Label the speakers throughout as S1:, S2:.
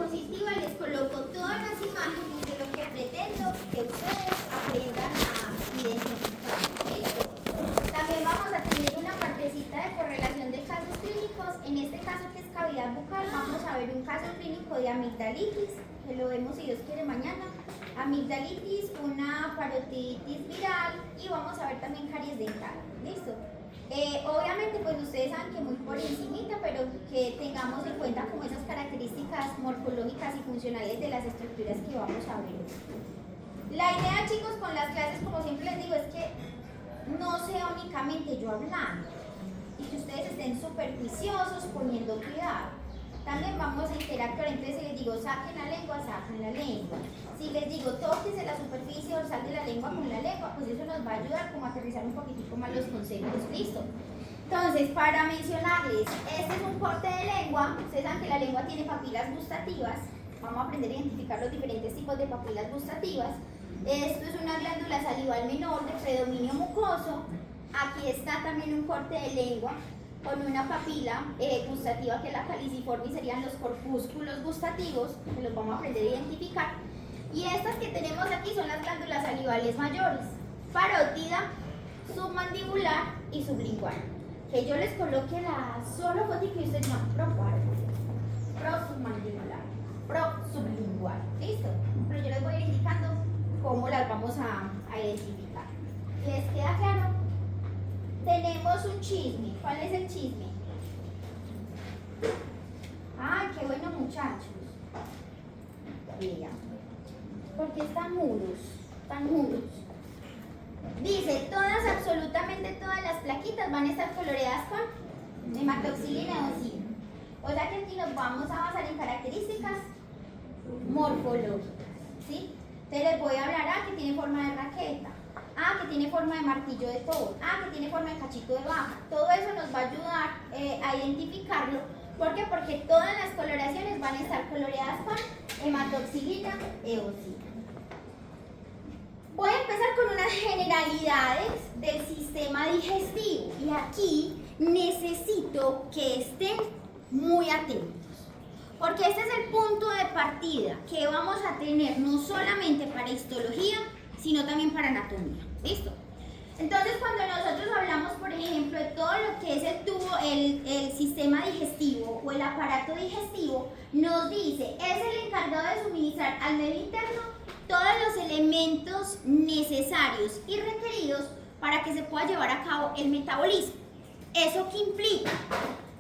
S1: diapositiva les coloco todas las imágenes de lo que pretendo que ustedes aprendan a identificar. ¿Listo? También vamos a tener una partecita de correlación de casos clínicos. En este caso, que es cavidad bucal, vamos a ver un caso clínico de amigdalitis, que lo vemos si Dios quiere mañana. Amigdalitis, una parotiditis viral y vamos a ver también caries dental. ¿Listo? Obviamente pues ustedes saben que muy por encimita, pero que tengamos en cuenta como esas características morfológicas y funcionales de las estructuras que vamos a ver. La idea, chicos, con las clases, como siempre les digo, es que no sea únicamente yo hablando y que ustedes estén súper juiciosos poniendo cuidado. También vamos a interactuar, entonces si les digo saquen la lengua, saquen la lengua. Si les digo tóquense la superficie dorsal de la lengua con la lengua, pues eso nos va a ayudar como a aterrizar un poquitico más los conceptos. ¿Listo? Entonces, para mencionarles, este es un corte de lengua. Ustedes saben que la lengua tiene papilas gustativas. Vamos a aprender a identificar los diferentes tipos de papilas gustativas. Esto es una glándula salival menor de predominio mucoso. Aquí está también un corte de lengua con una papila gustativa que es la caliciforme, serían los corpúsculos gustativos, que los vamos a aprender a identificar. Y estas que tenemos aquí son las glándulas salivales mayores, parótida, submandibular y sublingual. Que yo les coloque la solo foto que ustedes llaman prosubmandibular, prosublingual. ¿Listo? Pero yo les voy a ir indicando cómo las vamos a identificar. ¿Les queda claro? Tenemos un chisme. ¿Cuál es el chisme? ¡Ay, qué bueno, muchachos! Vean. ¿Por qué están mudos? Están mudos. Dice, absolutamente todas las plaquitas van a estar coloreadas con hematoxilina y eosina. O sea que aquí nos vamos a basar en características morfológicas. ¿Sí? Entonces les voy a hablar, que tiene forma de raqueta. Que tiene forma de martillo de todo. Que tiene forma de cachito de baja. Todo eso nos va a ayudar a identificarlo. ¿Por qué? Porque todas las coloraciones van a estar coloreadas con hematoxilina eosina. Voy a empezar con unas generalidades del sistema digestivo. Y aquí necesito que estén muy atentos. Porque este es el punto de partida que vamos a tener no solamente para histología, sino también para anatomía. ¿Listo? Entonces, cuando nosotros hablamos, por ejemplo, de todo lo que es el tubo, el sistema digestivo o el aparato digestivo, nos dice, es el encargado de suministrar al medio interno todos los elementos necesarios y requeridos para que se pueda llevar a cabo el metabolismo. ¿Eso qué implica?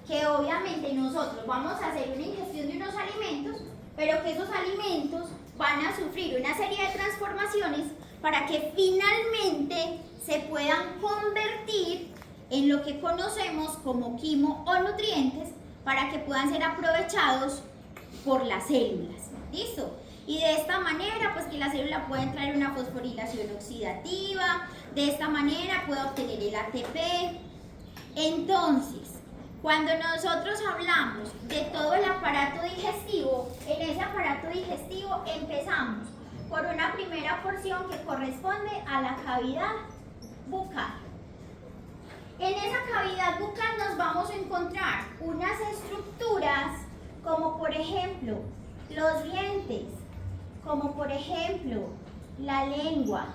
S1: Que obviamente nosotros vamos a hacer una ingestión de unos alimentos, pero que esos alimentos van a sufrir una serie de transformaciones para que finalmente se puedan convertir en lo que conocemos como quimo o nutrientes para que puedan ser aprovechados por las células. ¿Listo? Y de esta manera, pues que la célula pueda entrar en una fosforilación oxidativa, de esta manera pueda obtener el ATP. Entonces, cuando nosotros hablamos de todo el aparato digestivo, en ese aparato digestivo empezamos por una primera porción que corresponde a la cavidad bucal. En esa cavidad bucal nos vamos a encontrar unas estructuras como por ejemplo los dientes, como por ejemplo la lengua,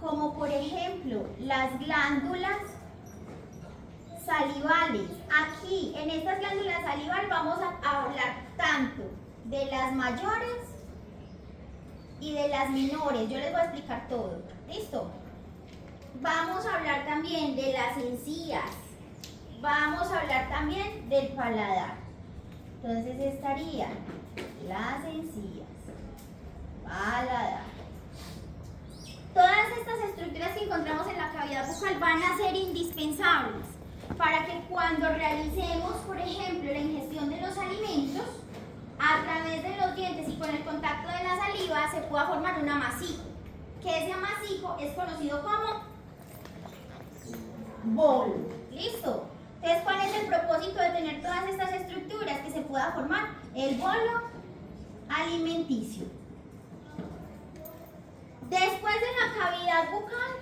S1: como por ejemplo las glándulas salivales. Aquí en estas glándulas salivales vamos a hablar tanto de las mayores y de las menores. Yo les voy a explicar todo. ¿Listo? Vamos a hablar también de las encías. Vamos a hablar también del paladar. Entonces estarían las encías, paladar. Todas estas estructuras que encontramos en la cavidad bucal van a ser indispensables para que cuando realicemos, por ejemplo, la ingestión de los alimentos, a través de los dientes y con el contacto de la saliva se pueda formar un amasijo, que ese amasijo es conocido como bolo. ¿Listo? Entonces, ¿cuál es el propósito de tener todas estas estructuras? Que se pueda formar el bolo alimenticio. Después de la cavidad bucal,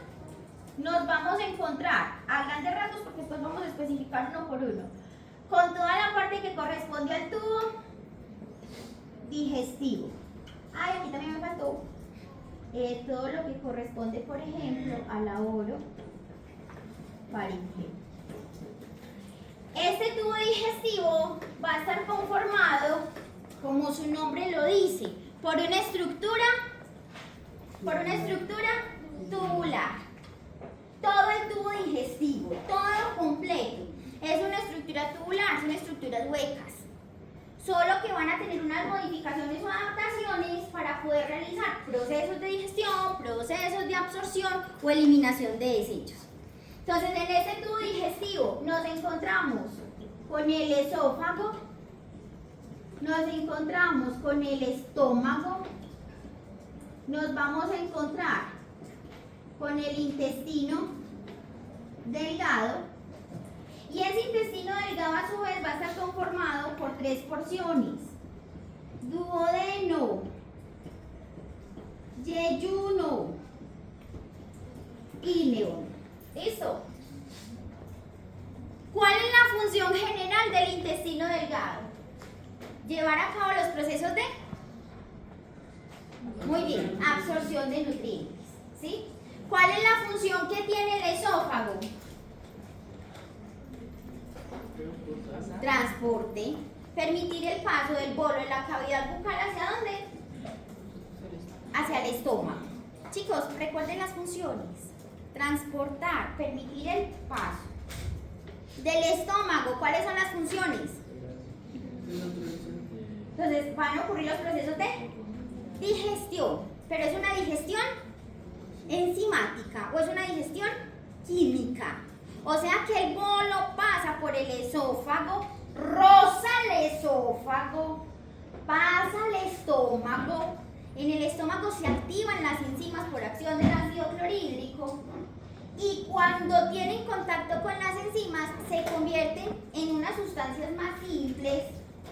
S1: nos vamos a encontrar, a grandes rasgos, porque después vamos a especificar uno por uno, con toda la parte que corresponde al tubo digestivo. Ay, aquí también me faltó todo lo que corresponde, por ejemplo, a la orofaringea. Este tubo digestivo va a estar conformado, como su nombre lo dice, por una estructura tubular. Todo el tubo digestivo, todo completo, es una estructura tubular, son estructuras huecas. Solo que van a tener unas modificaciones o adaptaciones para poder realizar procesos de digestión, procesos de absorción o eliminación de desechos. Entonces, en este tubo digestivo nos encontramos con el esófago, nos encontramos con el estómago, nos vamos a encontrar con el intestino delgado, y ese intestino delgado a su vez va a estar conformado por 3 porciones: duodeno, yeyuno y león. ¿Listo? ¿Cuál es la función general del intestino delgado? Llevar a cabo los procesos de, muy bien, absorción de nutrientes, ¿sí? ¿Cuál es la función que tiene el esófago? Transporte, permitir el paso del bolo de la cavidad bucal ¿hacia dónde? Hacia el estómago. Chicos, recuerden las funciones: transportar, permitir el paso del estómago. ¿Cuáles son las funciones? Entonces van a ocurrir los procesos de digestión, pero ¿es una digestión enzimática o es una digestión química? O sea que el bolo pasa por el esófago, roza el esófago, pasa al estómago. En el estómago se activan las enzimas por acción del ácido clorhídrico, y cuando tienen contacto con las enzimas se convierten en unas sustancias más simples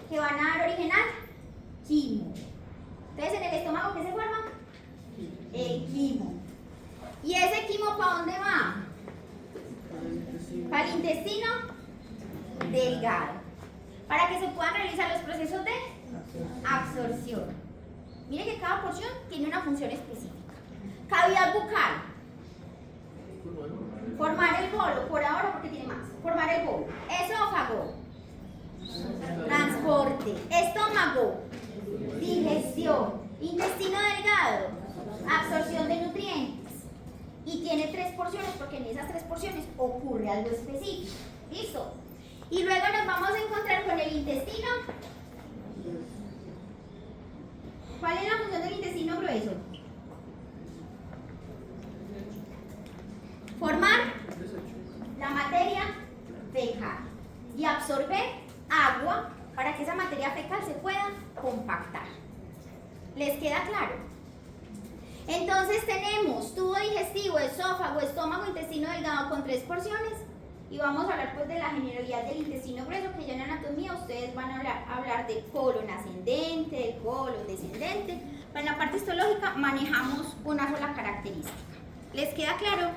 S1: que van a dar origen al quimo. Entonces, en el estómago, ¿qué se forma? El quimo. ¿Y ese quimo para dónde va? Para el intestino delgado, para que se puedan realizar los procesos de absorción. Mire que cada porción tiene una función específica. Cavidad bucal, formar el bolo, por ahora porque tiene más. Formar el bolo. Esófago, transporte. Estómago, digestión. Intestino delgado, absorción de nutrientes. Y tiene 3 porciones porque en esas 3 porciones ocurre algo específico. ¿Listo? Y luego nos vamos a encontrar con el intestino. ¿Cuál es la función del intestino grueso? Formar la materia fecal y absorber agua para que esa materia fecal se pueda compactar. ¿Les queda claro? Entonces tenemos tubo digestivo, esófago, estómago, intestino delgado con 3 porciones, y vamos a hablar pues de la generalidad del intestino grueso, que ya en anatomía ustedes van a hablar del colon ascendente, del colon descendente. Pero en la parte histológica manejamos una sola característica. ¿Les queda claro?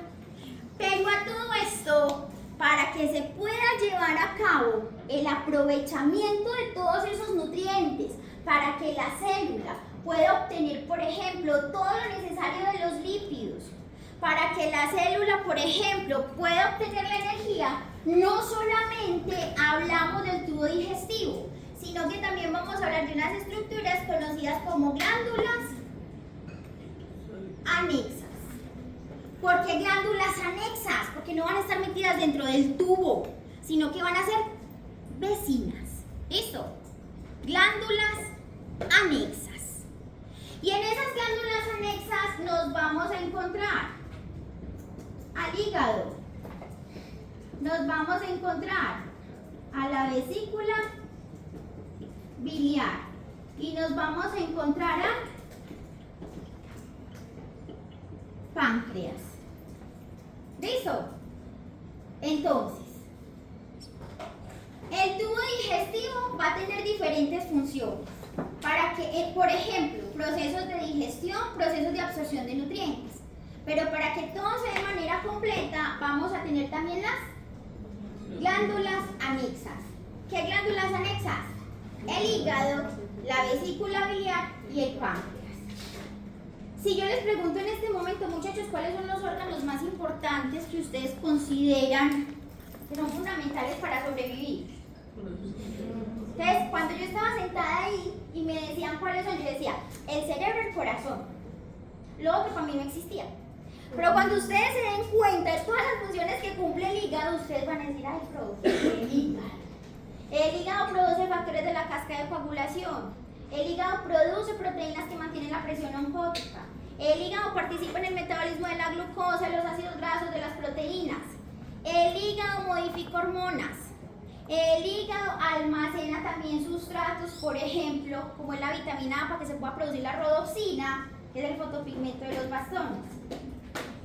S1: Pero a todo esto, para que se pueda llevar a cabo el aprovechamiento de todos esos nutrientes, para que la célula pueda obtener, por ejemplo, todo lo necesario de los lípidos, para que la célula, por ejemplo, pueda obtener la energía, no solamente hablamos del tubo digestivo, sino que también vamos a hablar de unas estructuras conocidas como glándulas anexas. ¿Por qué glándulas anexas? Porque no van a estar metidas dentro del tubo, sino que van a ser vecinas. ¿Listo? Glándulas anexas. Y en esas glándulas anexas nos vamos a encontrar al hígado, nos vamos a encontrar a la vesícula biliar y nos vamos a encontrar a páncreas. ¿Listo? Entonces, el tubo digestivo va a tener diferentes funciones para que, por ejemplo, procesos de digestión, procesos de absorción de nutrientes. Pero para que todo se dé de manera completa, vamos a tener también las glándulas anexas. ¿Qué glándulas anexas? El hígado, la vesícula biliar y el páncreas. Si yo les pregunto en este momento, muchachos, ¿cuáles son los órganos más importantes que ustedes consideran que son fundamentales para sobrevivir? Entonces, cuando yo estaba sentada ahí y me decían cuáles son, yo decía, el cerebro, el corazón. Lo otro para mí no existía. Pero cuando ustedes se den cuenta de todas las funciones que cumple el hígado, ustedes van a decir, ay, el hígado. El hígado produce factores de la cascada de coagulación. El hígado produce proteínas que mantienen la presión oncótica. El hígado participa en el metabolismo de la glucosa, de los ácidos grasos, de las proteínas. El hígado modifica hormonas. El hígado almacena también sustratos, por ejemplo, como es la vitamina A para que se pueda producir la rodopsina, que es el fotopigmento de los bastones.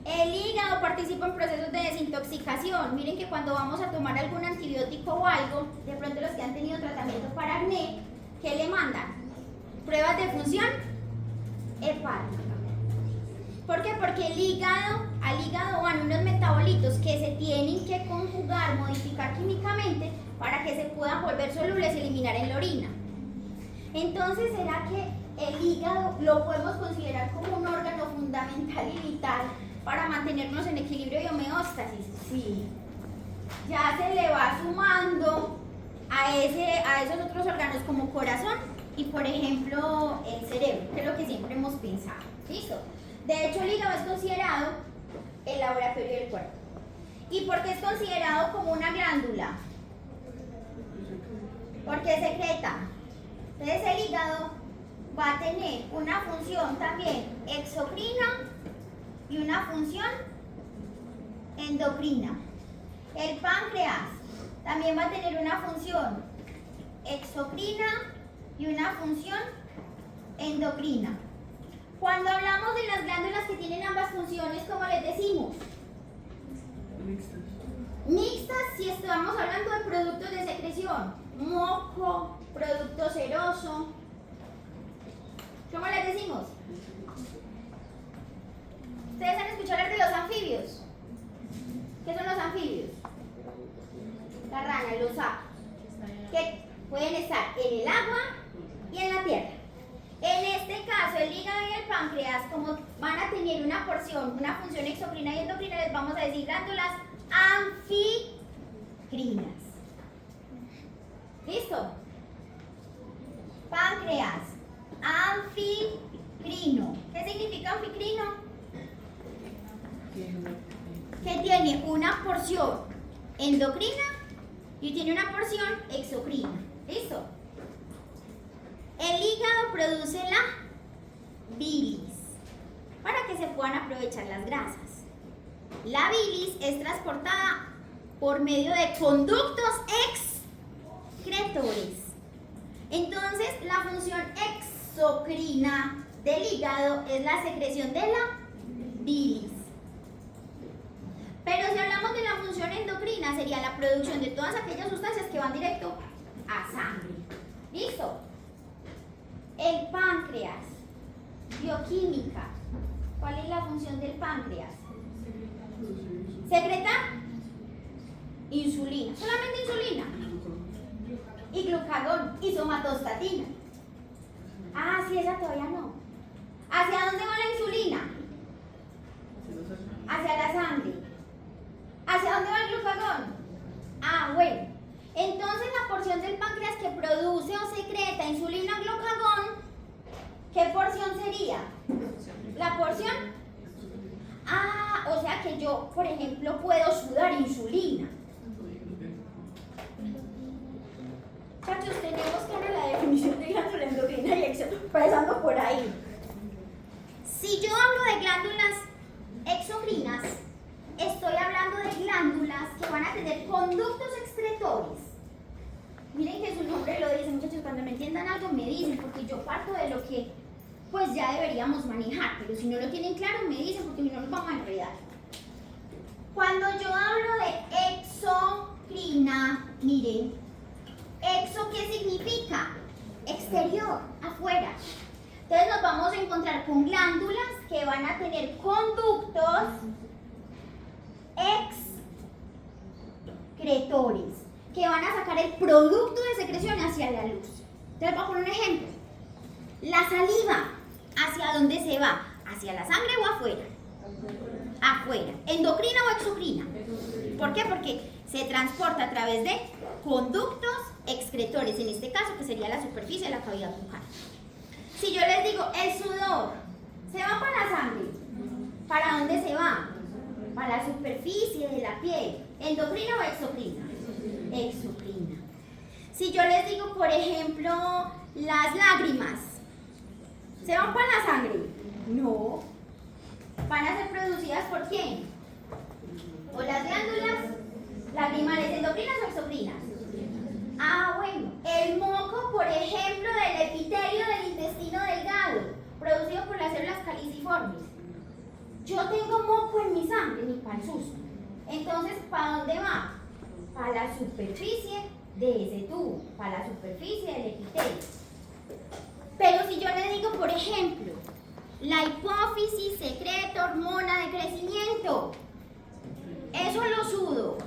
S1: El hígado participa en procesos de desintoxicación. Miren que cuando vamos a tomar algún antibiótico o algo, de pronto los que han tenido tratamiento para acné, ¿qué le mandan? Pruebas de función hepática. ¿Por qué? Porque al hígado van unos metabolitos que se tienen que conjugar, modificar químicamente para que se puedan volver solubles y eliminar en la orina. Entonces, ¿será que el hígado lo podemos considerar como un órgano fundamental y vital para mantenernos en equilibrio y homeostasis? Sí. Ya se le va sumando a esos otros órganos como corazón y, por ejemplo, el cerebro, que es lo que siempre hemos pensado. ¿Listo? De hecho, el hígado es considerado el laboratorio del cuerpo. ¿Y por qué es considerado como una glándula? Porque secreta. Entonces, el hígado va a tener una función también exocrina y una función endocrina. El páncreas también va a tener una función exocrina y una función endocrina. Cuando hablamos de las glándulas que tienen ambas funciones, ¿cómo les decimos?
S2: Mixtas.
S1: Mixtas si estamos hablando de productos de secreción. Moco, producto seroso. ¿Cómo les decimos? ¿Ustedes han escuchado hablar de los anfibios? ¿Qué son los anfibios? La rana, los sapos, que pueden estar en el agua y en la tierra. En este caso, el hígado y el páncreas, como van a tener una porción, una función exocrina y endocrina, les vamos a decir glándulas anficrinas. ¿Listo? Páncreas, anficrino. ¿Qué significa anficrino? Que tiene una porción endocrina y tiene una porción exocrina. ¿Listo? El hígado produce la bilis para que se puedan aprovechar las grasas. La bilis es transportada por medio de conductos excretores. Entonces, la función exocrina del hígado es la secreción de la bilis. Pero si hablamos de la función endocrina, sería la producción de todas aquellas sustancias que van directo a sangre. ¿Listo? El páncreas, bioquímica. ¿Cuál es la función del páncreas? Secretar insulina, solamente insulina. Y glucagón y somatostatina. Ah, sí, esa todavía no. ¿Hacia dónde va la insulina? Hacia la sangre. ¿Hacia dónde va el glucagón? Ah, bueno. Entonces la porción del páncreas que produce o secreta insulina o glucagón, ¿qué porción sería? ¿La porción? Ah, o sea que yo, por ejemplo, puedo sudar insulina. Muchachos, tenemos clara la definición de glándula endocrina y empezando por ahí. Si yo hablo de glándulas exocrinas, estoy hablando de glándulas que van a tener conductos excretores. Miren que su nombre lo dice, muchachos, cuando no entiendan algo me dicen, porque yo parto de lo que pues ya deberíamos manejar, pero si no lo tienen claro me dicen, porque si no nos vamos a enredar. Cuando yo hablo de exocrina, miren, exo, ¿qué significa? Exterior, afuera. Entonces nos vamos a encontrar con glándulas que van a tener conductos excretores, que van a sacar el producto de secreción hacia la luz. Entonces voy a poner un ejemplo. La saliva, ¿hacia dónde se va? ¿Hacia la sangre o afuera? Afuera. ¿Endocrina o exocrina? ¿Por qué? Porque se transporta a través de conductos excretores, en este caso que sería la superficie de la cavidad bucal. Si yo les digo, el sudor, ¿se va para la sangre? ¿Para dónde se va? Para la superficie de la piel. ¿Endocrina o exocrina? Exocrina. Si yo les digo, por ejemplo, las lágrimas, ¿se van para la sangre? No. ¿Van a ser producidas por quién? ¿O las glándulas lagrimales, endocrinas o exocrinas? Ah, bueno. El moco, por ejemplo, del epitelio del intestino delgado, producido por las células caliciformes. Yo tengo moco en mi sangre, ni para el susto. Entonces, ¿para dónde va? Para la superficie de ese tubo, para la superficie del epitelio. Pero si yo le digo, por ejemplo, la hipófisis secreta hormona de crecimiento, ¿eso lo sudo?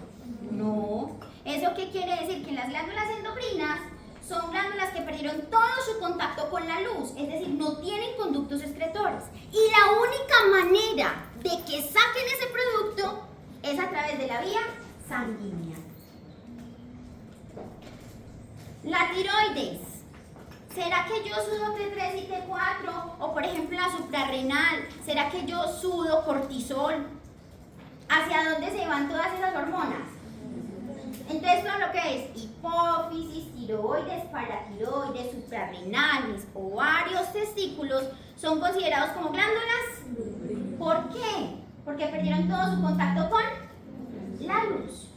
S1: No. ¿Eso qué quiere decir? Que las glándulas endocrinas son glándulas que perdieron todo su contacto con la luz, es decir, no tienen conductos excretores. Y la única manera de que saquen ese producto es a través de la vía sanguínea. La tiroides. ¿Será que yo sudo T3 y T4? O por ejemplo la suprarrenal. ¿Será que yo sudo cortisol? ¿Hacia dónde se van todas esas hormonas? Entonces todo lo que es hipófisis, tiroides, paratiroides, suprarrenales, ovarios, testículos, son considerados como glándulas. ¿Por qué? Porque perdieron todo su contacto con la luz.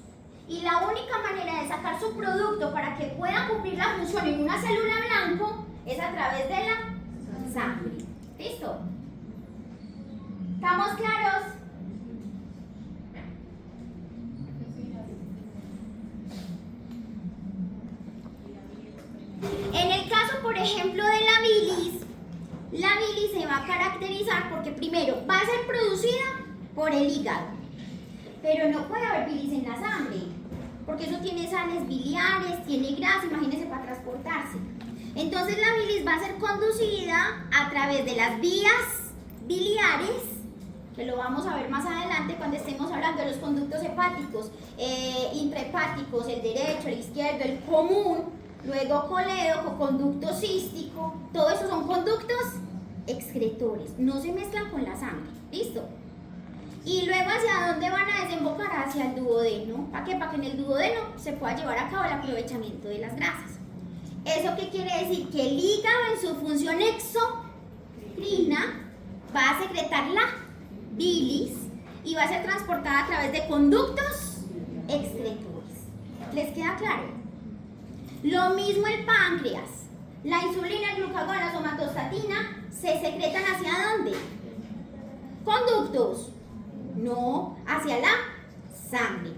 S1: Y la única manera de sacar su producto para que pueda cumplir la función en una célula blanco es a través de la sangre. ¿Listo? ¿Estamos claros? En el caso, por ejemplo, de la bilis se va a caracterizar porque primero va a ser producida por el hígado, pero no puede haber bilis en la sangre, porque eso tiene sales biliares, tiene grasa, imagínense, para transportarse. Entonces la bilis va a ser conducida a través de las vías biliares, que lo vamos a ver más adelante cuando estemos hablando de los conductos hepáticos, intrahepáticos, el derecho, el izquierdo, el común, luego colédoco, conducto cístico, todo eso son conductos excretores, no se mezclan con la sangre, ¿listo? Y luego, ¿hacia dónde van a desembocar? Hacia el duodeno. ¿Para qué? Para que en el duodeno se pueda llevar a cabo el aprovechamiento de las grasas. ¿Eso qué quiere decir? Que el hígado en su función exocrina va a secretar la bilis y va a ser transportada a través de conductos excretores. ¿Les queda claro? Lo mismo el páncreas. La insulina, el glucagón, la somatostatina se secretan ¿hacia dónde? Conductos. No, hacia la sangre.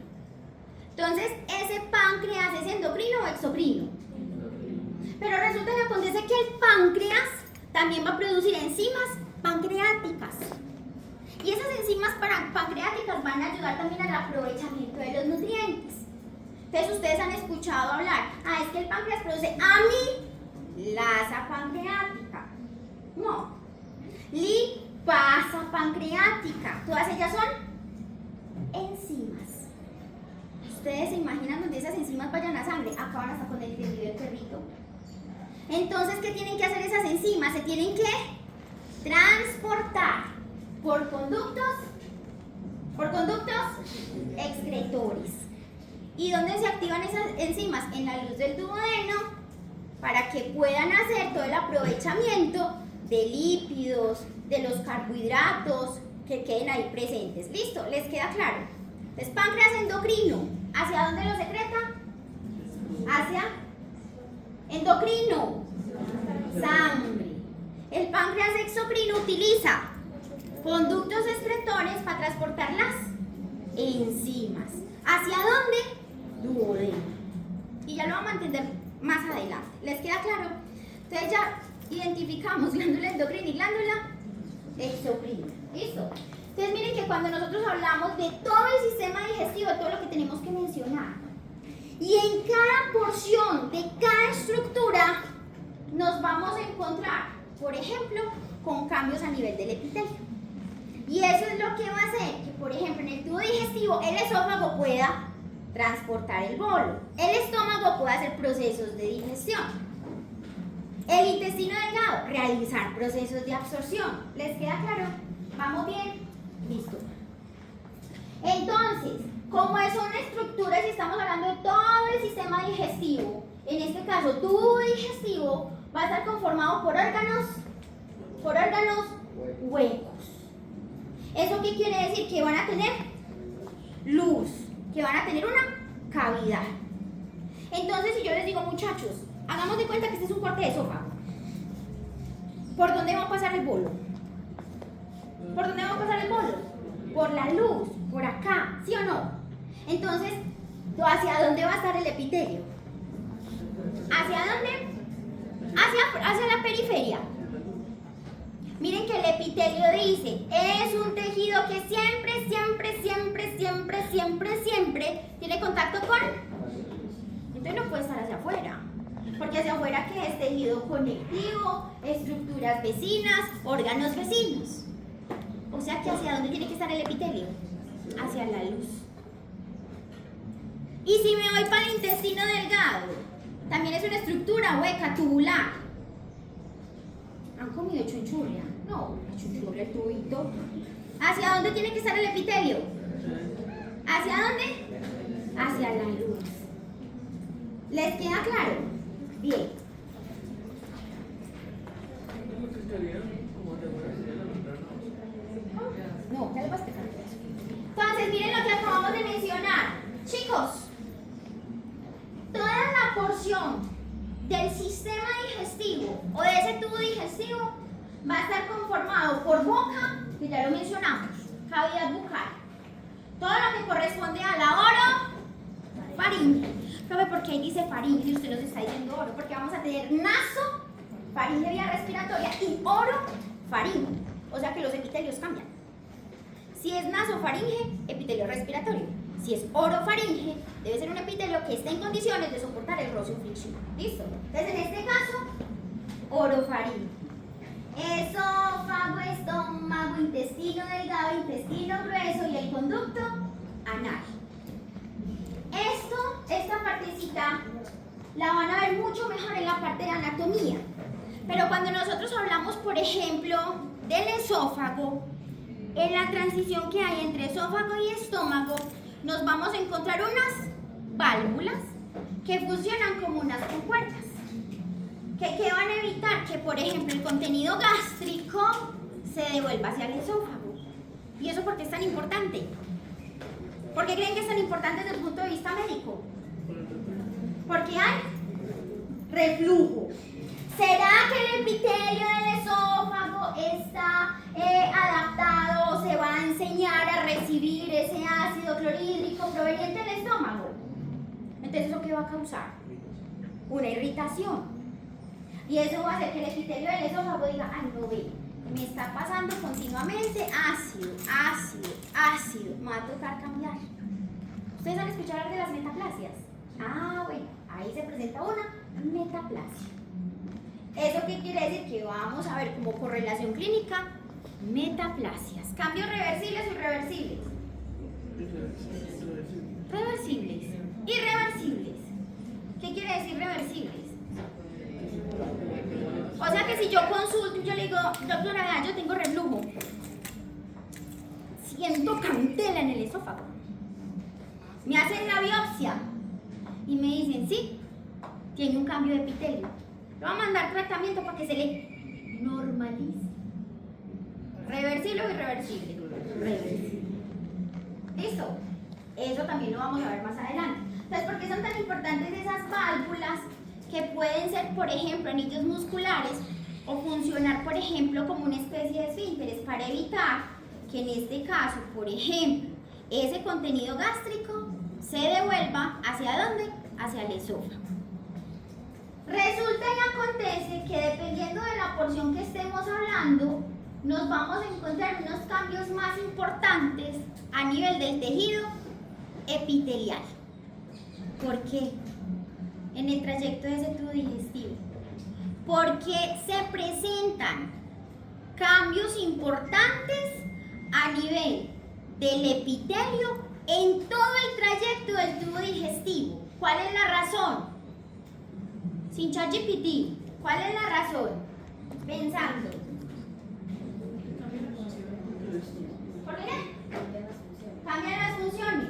S1: Entonces, ¿ese páncreas es endocrino o exocrino? Pero resulta que acontece que el páncreas también va a producir enzimas pancreáticas. Y esas enzimas pancreáticas van a ayudar también al aprovechamiento de los nutrientes. Entonces, ustedes han escuchado hablar, es que el páncreas produce amilasa pancreática. No. Lipasa pancreática. Todas ellas son enzimas. Ustedes se imaginan donde esas enzimas vayan a sangre, acaban hasta con el intestino del perrito. Entonces, ¿qué tienen que hacer esas enzimas? Se tienen que transportar por conductos excretores. ¿Y dónde se activan esas enzimas? En la luz del duodeno, para que puedan hacer todo el aprovechamiento de lípidos, de los carbohidratos que queden ahí presentes. ¿Listo? ¿Les queda claro? Entonces, páncreas endocrino, ¿hacia dónde lo secreta? Hacia endocrino, sangre. El páncreas exocrino utiliza conductos excretores para transportar las enzimas. ¿Hacia dónde? Duodeno. Y ya lo vamos a entender más adelante. ¿Les queda claro? Entonces ya identificamos glándula endocrina y glándula exocrina. ¿Listo? Entonces miren que cuando nosotros hablamos de todo el sistema digestivo, todo lo que tenemos que mencionar, y en cada porción de cada estructura nos vamos a encontrar por ejemplo, con cambios a nivel del epitelio. Y eso es lo que va a hacer que, por ejemplo, en el tubo digestivo el esófago pueda transportar el bolo, el estómago pueda hacer procesos de digestión, el intestino delgado realizar procesos de absorción. ¿Les queda claro? ¿Vamos bien? Listo. Entonces, como son estructuras y estamos hablando de todo el sistema digestivo, en este caso tubo digestivo va a estar conformado por órganos huecos. ¿Eso qué quiere decir? Que van a tener luz, que van a tener una cavidad. Entonces, si yo les digo, muchachos, hagamos de cuenta que este es un corte de esófago. ¿Por dónde va a pasar el bolo? ¿Por dónde va a pasar el bolo? Por la luz, por acá, ¿sí o no? Entonces, ¿hacia dónde va a estar el epitelio? ¿Hacia dónde? Hacia la periferia. Miren que el epitelio dice, es un tejido que siempre tiene contacto con... Entonces no puede estar hacia afuera, porque hacia afuera que es tejido conectivo, estructuras vecinas, órganos vecinos. O sea que ¿hacia dónde tiene que estar el epitelio? Hacia la luz. Y si me voy para el intestino delgado, también es una estructura hueca, tubular. ¿Han comido chunchurria? No, la chunchurria, el tubito. ¿Hacia dónde tiene que estar el epitelio? ¿Hacia dónde? Hacia la luz. ¿Les queda claro? Bien. No, ya le vas a explicar eso. Entonces, miren lo que acabamos de mencionar. Chicos, toda la porción del sistema digestivo o de ese tubo digestivo va a estar conformado por boca, que ya lo mencionamos, cavidad bucal. Todo lo que corresponde a la orofaringe. Profe, ¿por qué dice faringe y usted nos está diciendo oro? Porque vamos a tener naso, faringe vía respiratoria y orofaringe. O sea que los epitelios cambian. Si es nasofaringe, epitelio respiratorio. Si es orofaringe, debe ser un epitelio que esté en condiciones de soportar el roce fricción. ¿Listo? Entonces, en este caso, orofaringe. Esófago, estómago, intestino delgado, intestino grueso y el conducto anal. Esta partecita la van a ver mucho mejor en la parte de anatomía. Pero cuando nosotros hablamos, por ejemplo, del esófago, en la transición que hay entre esófago y estómago, nos vamos a encontrar unas válvulas que funcionan como unas compuertas. ¿Qué van a evitar? Que, por ejemplo, el contenido gástrico se devuelva hacia el esófago. ¿Y eso por qué es tan importante? ¿Por qué creen que es tan importante desde el punto de vista médico? Porque hay reflujo. ¿Será que el epitelio del esófago está adaptado o se va a enseñar a recibir ese ácido clorhídrico proveniente del estómago? Entonces, ¿eso qué va a causar? Una irritación. Y eso va a hacer que el epitelio del esófago diga, ay, no ve, me está pasando continuamente ácido, me va a tocar cambiar. ¿Ustedes han escuchado hablar de las metaplasias? Ah, bueno, ahí se presenta una metaplasia. ¿Eso qué quiere decir? Que vamos a ver como correlación clínica, metaplasias. ¿Cambios reversibles o irreversibles? Reversibles. Irreversibles. ¿Qué quiere decir reversibles? O sea que si yo consulto y yo le digo, doctora, vea, yo tengo reflujo, siento candela en el esófago, me hacen la biopsia y me dicen, sí, tiene un cambio de epitelio, le voy a mandar tratamiento para que se le normalice. ¿Reversible o irreversible? Reversible. ¿Listo? Eso también lo vamos a ver más adelante. Entonces, ¿por qué son tan importantes esas válvulas que pueden ser, por ejemplo, anillos musculares o funcionar, por ejemplo, como una especie de esfínteres para evitar que en este caso, por ejemplo, ese contenido gástrico se devuelva ¿hacia dónde? Hacia el esófago. Resulta y acontece que dependiendo de la porción que estemos hablando, nos vamos a encontrar unos cambios más importantes a nivel del tejido epitelial. ¿Por qué? En el trayecto de ese tubo digestivo. porque se presentan cambios importantes a nivel del epitelio en todo el trayecto del tubo digestivo. ¿Cuál es la razón? Sin ChatGPT, ¿cuál es la razón? Pensando. ¿Por qué? Cambian las funciones.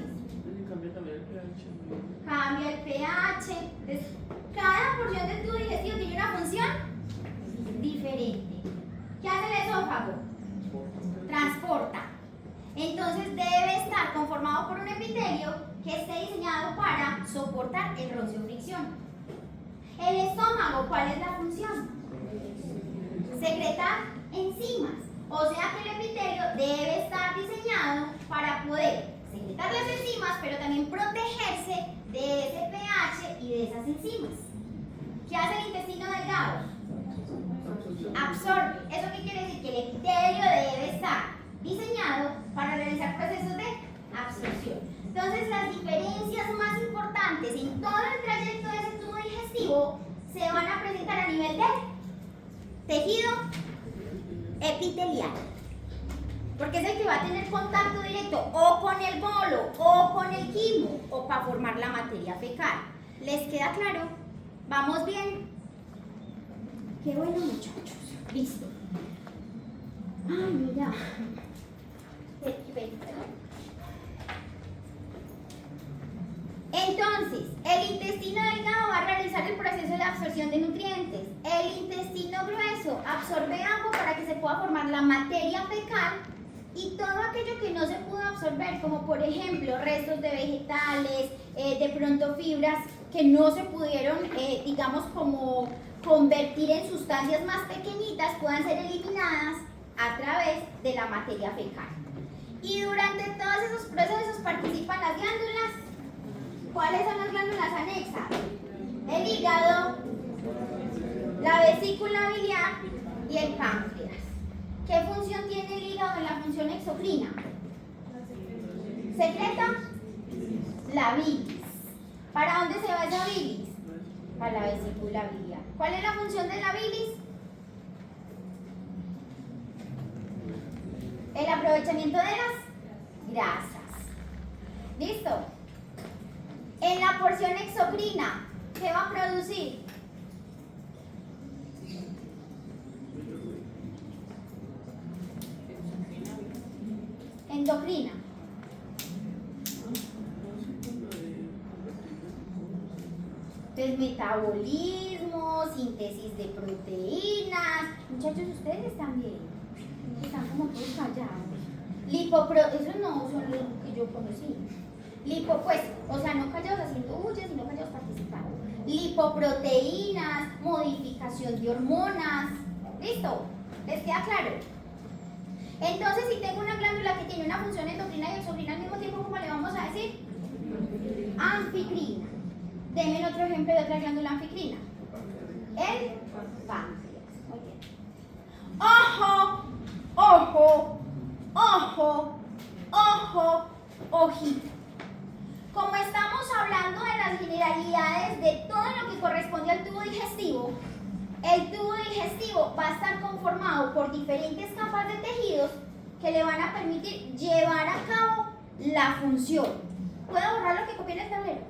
S1: Cambia el pH. Entonces, cada porción del tubo digestivo tiene una función diferente. ¿Qué hace el esófago? Transporta. Entonces debe estar conformado por un epitelio que esté diseñado para soportar el roce o fricción. El estómago, ¿cuál es la función? Secretar enzimas. O sea que el epitelio debe estar diseñado para poder secretar las enzimas, pero también protegerse de ese pH y de esas enzimas. ¿Qué hace el intestino delgado? Absorbe. ¿Eso qué quiere decir? Que el epitelio debe estar diseñado para realizar procesos de absorción. Entonces, las diferencias más importantes en todo el trayecto de ese tubo digestivo se van a presentar a nivel de tejido epitelial, porque es el que va a tener contacto directo o con el bolo o con el quimo o para formar la materia fecal. ¿Les queda claro? ¿Vamos bien? Qué bueno, muchachos. Listo. Ay, mira. Entonces, el intestino delgado va a realizar el proceso de absorción de nutrientes. El intestino grueso absorbe agua para que se pueda formar la materia fecal y todo aquello que no se pudo absorber, como por ejemplo restos de vegetales, de pronto fibras que no se pudieron, digamos, como convertir en sustancias más pequeñitas, puedan ser eliminadas a través de la materia fecal. Y durante todos esos procesos participan las glándulas. ¿Cuáles son las glándulas anexas? El hígado, la vesícula biliar y el páncreas. ¿Qué función tiene el hígado en la función exocrina? Secreta la bilis. ¿Para dónde se va esa bilis? Para la vesícula biliar. ¿Cuál es la función de la bilis? El aprovechamiento de las grasas. ¿Listo? En la porción exocrina, ¿qué va a producir? Endocrina. Entonces, metabolismo, síntesis de proteínas. Muchachos, ustedes también están como todos callados. Eso no son los que yo conocí. Pues, o sea, no callados haciendo bullas, sino callados participando. Lipoproteínas, modificación de hormonas. ¿Listo? ¿Les queda claro? Entonces, si tengo una glándula que tiene una función endocrina y exocrina al mismo tiempo, ¿cómo le vamos a decir? Anficrina. Denme otro ejemplo de otra glándula anficrina. El páncreas. Muy bien. Ojo, ojo, ojo, ojo, ojito. Como estamos hablando de las generalidades de todo lo que corresponde al tubo digestivo, el tubo digestivo va a estar conformado por diferentes capas de tejidos que le van a permitir llevar a cabo la función. ¿Puedo borrar lo que copié en el tablero?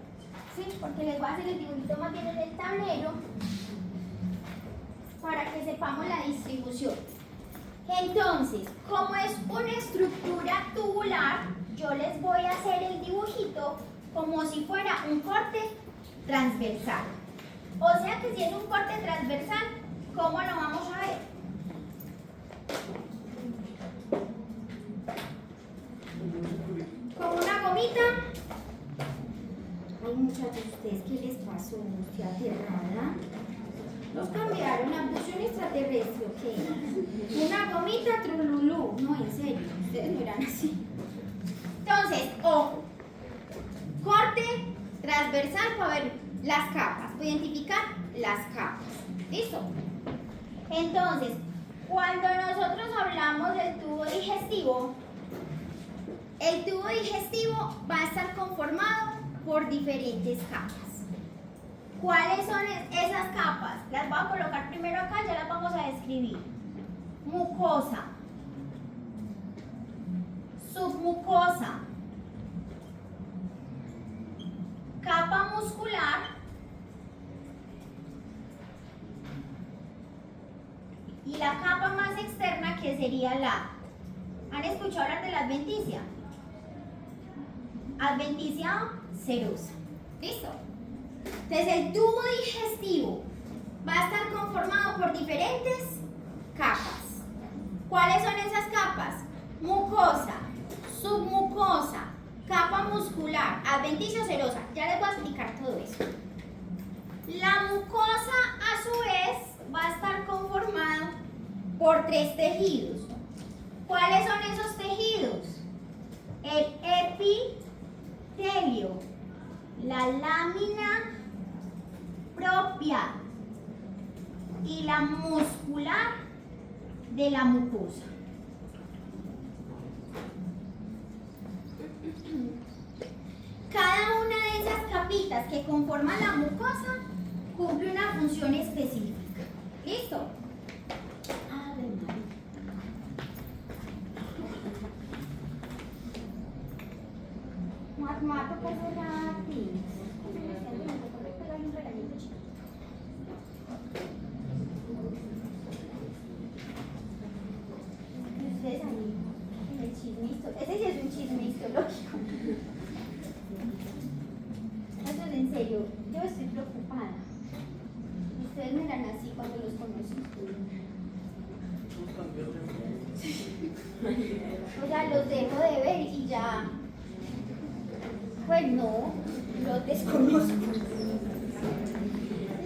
S1: Sí, porque les voy a hacer el dibujito más bien en el tablero para que sepamos la distribución. Entonces, como es una estructura tubular, yo les voy a hacer el dibujito como si fuera un corte transversal. O sea que si es un corte transversal, ¿cómo lo vamos a ver? Con una gomita. Ay, muchachos, ¿ustedes qué les pasó? ¿Estoy aterrada? Los cambiaron, abducción extraterrestre, ¿ok? Una gomita trululú. No, en serio, ustedes no eran así. Entonces, ojo, corte transversal para ver las capas, para identificar las capas. ¿Listo? Entonces, cuando nosotros hablamos del tubo digestivo, el tubo digestivo va a estar conformado por diferentes capas. ¿Cuáles son esas capas? Las voy a colocar primero acá, ya las vamos a describir. Mucosa, submucosa, capa muscular y la capa más externa que sería la... ¿Han escuchado hablar de la adventicia? Adventicia serosa. ¿Listo? Entonces el tubo digestivo va a estar conformado por diferentes capas. ¿Cuáles son esas capas? Mucosa, submucosa, capa muscular, adventicia serosa. Ya les voy a explicar todo eso. La mucosa a su vez va a estar conformada por tres tejidos. ¿Cuáles son esos tejidos? El epitelio, la lámina propia y la muscular de la mucosa. Cada una de esas capitas que conforman la mucosa cumple una función específica. ¿Listo? A ver, María. Mato cosas gratis. Ustedes ahí, en el chisme, ese sí es un chisme histológico. Eso es en serio, yo estoy preocupada. Ustedes me eran así cuando los conocí. O sea, los dejo de ver y ya. Pues no, los desconozco.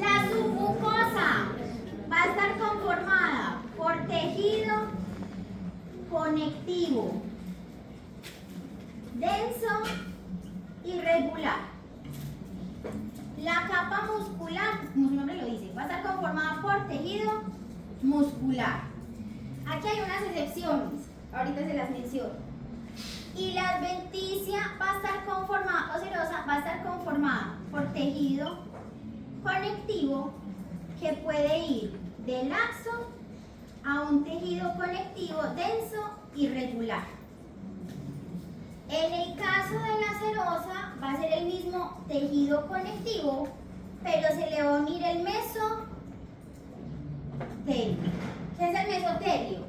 S1: La submucosa va a estar conformada por tejido conectivo, denso y regular. La capa muscular, como su nombre lo dice, va a estar conformada por tejido muscular. Aquí hay unas excepciones, ahorita se las menciono. Y la adventicia va a estar conformada, o serosa, va a estar conformada por tejido conectivo que puede ir de laxo a un tejido conectivo denso y regular. En el caso de la serosa va a ser el mismo tejido conectivo, pero se le va a unir el mesotelio. ¿Qué es el mesotelio?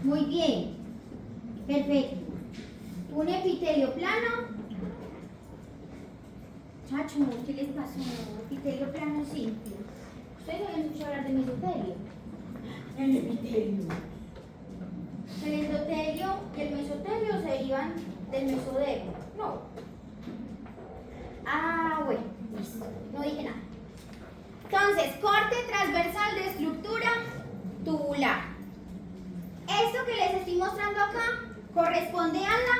S1: Muy bien, perfecto. Un epitelio plano. Chacho, ¿qué les pasó? Epitelio plano simple. ¿Ustedes habían escuchado hablar de mesotelio? El epitelio. El endotelio y el mesotelio se derivan del mesodermo. No. Ah, bueno, listo. No dije nada. Entonces, corte transversal de estructura tubular. Esto que les estoy mostrando acá corresponde a la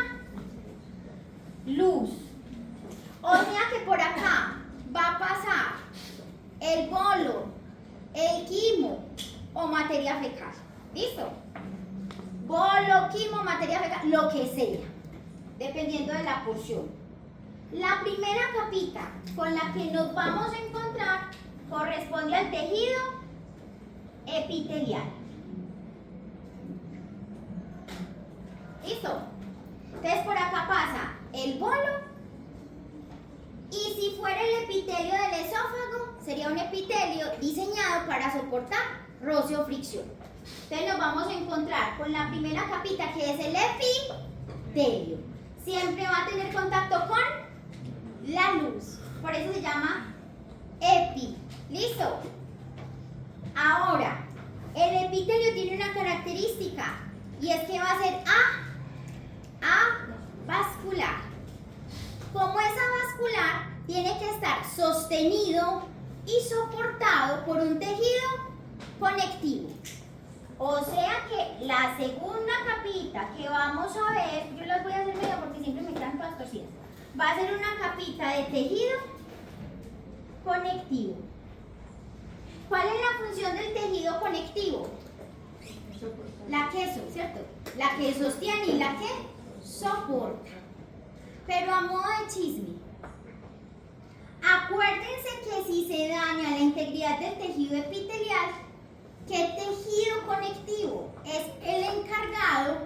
S1: luz. O sea que por acá va a pasar el bolo, el quimo o materia fecal. ¿Listo? Bolo, quimo, materia fecal, lo que sea, dependiendo de la porción. La primera capita con la que nos vamos a encontrar corresponde al tejido epitelial. ¿Listo? Entonces por acá pasa el bolo y si fuera el epitelio del esófago, sería un epitelio diseñado para soportar roce o fricción. Entonces nos vamos a encontrar con la primera capita que es el epitelio. Siempre va a tener contacto con la luz, por eso se llama epi. ¿Listo? Ahora, el epitelio tiene una característica y es que va a ser avascular. Como es avascular, tiene que estar sostenido y soportado por un tejido conectivo. O sea que la segunda capita que vamos a ver, yo las voy a hacer medio porque siempre me quedan todas torcidas, va a ser una capita de tejido conectivo. ¿Cuál es la función del tejido conectivo? La que, ¿cierto? La que sostiene y la que soporta. Pero a modo de chisme, Acuérdense que si se daña la integridad del tejido epitelial, ¿qué tejido conectivo es el encargado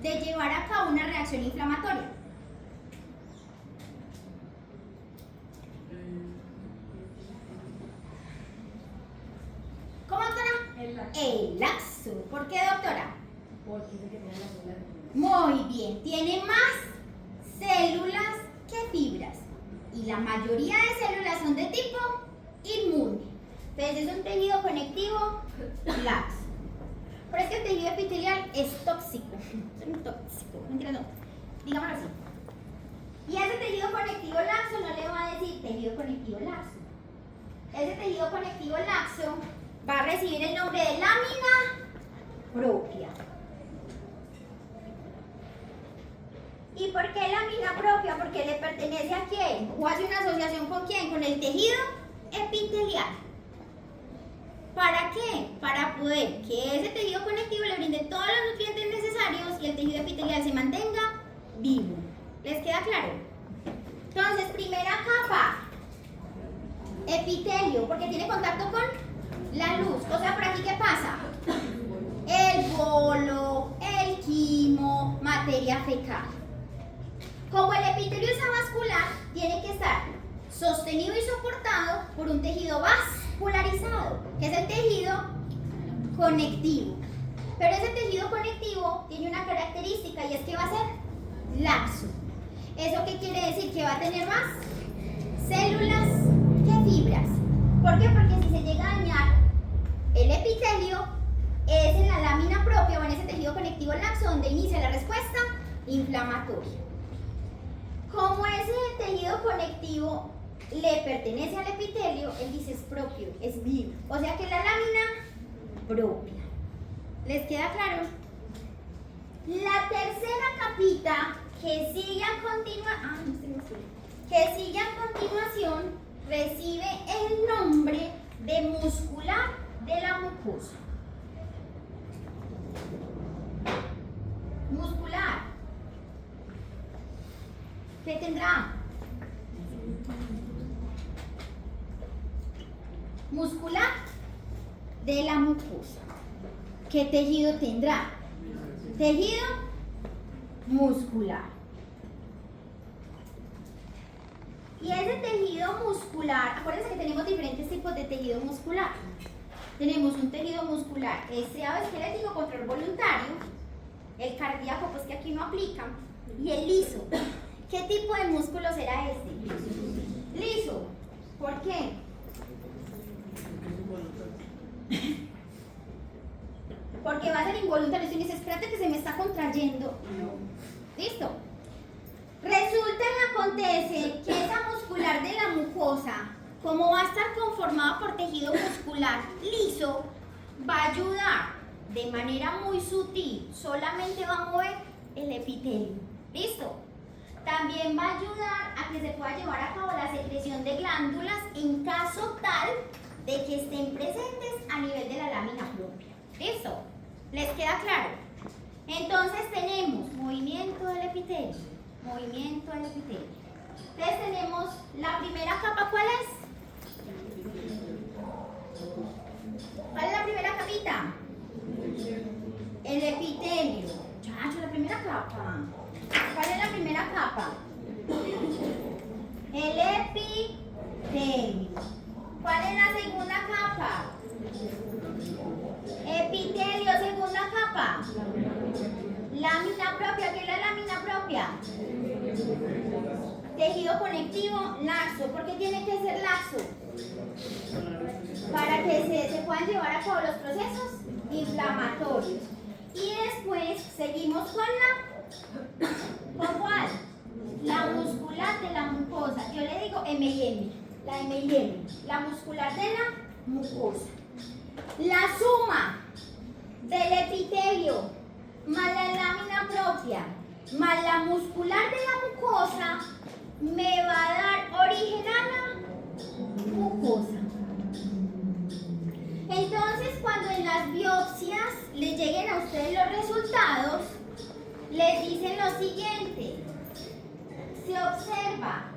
S1: de llevar a cabo una reacción inflamatoria? ¿Cómo, doctora?
S2: El laxo.
S1: El laxo. ¿Por qué, doctora?
S2: Porque dice que tiene la célula.
S1: Muy bien, tiene más células que fibras y la mayoría de células son de tipo inmune. Entonces es un tejido conectivo laxo. Pero es que el tejido epitelial es tóxico. Es muy tóxico. Mentira, no. Digámoslo así. Y ese tejido conectivo laxo no le va a decir tejido conectivo laxo. Ese tejido conectivo laxo va a recibir el nombre de lámina propia. ¿Y por qué lámina propia? Porque le pertenece a quién, o hace una asociación con quién, con el tejido epitelial. ¿Para qué? Para poder que ese tejido conectivo le brinde todos los nutrientes necesarios y el tejido epitelial se mantenga vivo. ¿Les queda claro? Entonces, primera capa, epitelio, porque tiene contacto con la luz. O sea, ¿por aquí qué pasa? El bolo, el quimo, materia fecal. Como el epitelio es avascular, tiene que estar sostenido y soportado por un tejido vascularizado, que es el tejido conectivo. Pero ese tejido conectivo tiene una característica y es que va a ser laxo. ¿Eso qué quiere decir? Que va a tener más células que fibras. ¿Por qué? Porque si se llega a dañar el epitelio, es en la lámina propia o en ese tejido conectivo laxo donde inicia la respuesta inflamatoria. Como ese tejido conectivo le pertenece al epitelio, él dice es propio, es vivo. O sea que la lámina propia. ¿Les queda claro? La tercera capita que sigue a continuación recibe el nombre de muscular de la mucosa. Muscular. ¿Qué tendrá? Muscular de la mucosa. ¿Qué tejido tendrá? Tejido muscular. Y ese tejido muscular, acuérdense que tenemos diferentes tipos de tejido muscular. Tenemos un tejido muscular estriado esquelético, control voluntario, el cardíaco, pues que aquí no aplica, y el liso. ¿Qué tipo de músculo será este? Liso. ¿Por qué? Porque va a ser involuntario. Si dices, espérate que se me está contrayendo. ¿Listo? Resulta y acontece que esa muscular de la mucosa, como va a estar conformada por tejido muscular liso, va a ayudar de manera muy sutil, solamente va a mover el epitelio. ¿Listo? También va a ayudar a que se pueda llevar a cabo la secreción de glándulas en caso tal de que estén presentes a nivel de la lámina propia. ¿Listo? ¿Les queda claro? Entonces tenemos movimiento del epitelio, movimiento del epitelio. Entonces tenemos la primera capa, ¿cuál es? ¿Cuál es la primera capita? El epitelio. Chacho, la primera capa. ¿Cuál es la primera capa? El epitelio. ¿Cuál es la segunda capa? Epitelio, segunda capa. Lámina propia, ¿qué es la lámina propia? Tejido conectivo laxo. ¿Por qué tiene que ser laxo? Para que se puedan llevar a cabo los procesos inflamatorios. Y después seguimos con ¿con cuál? La muscular de la mucosa. Yo le digo M&M, la M&M, la muscular de la mucosa. La suma del epitelio más la lámina propia más la muscular de la mucosa me va a dar origen a la mucosa. Entonces, cuando en las biopsias les lleguen a ustedes los resultados, les dicen lo siguiente: se observa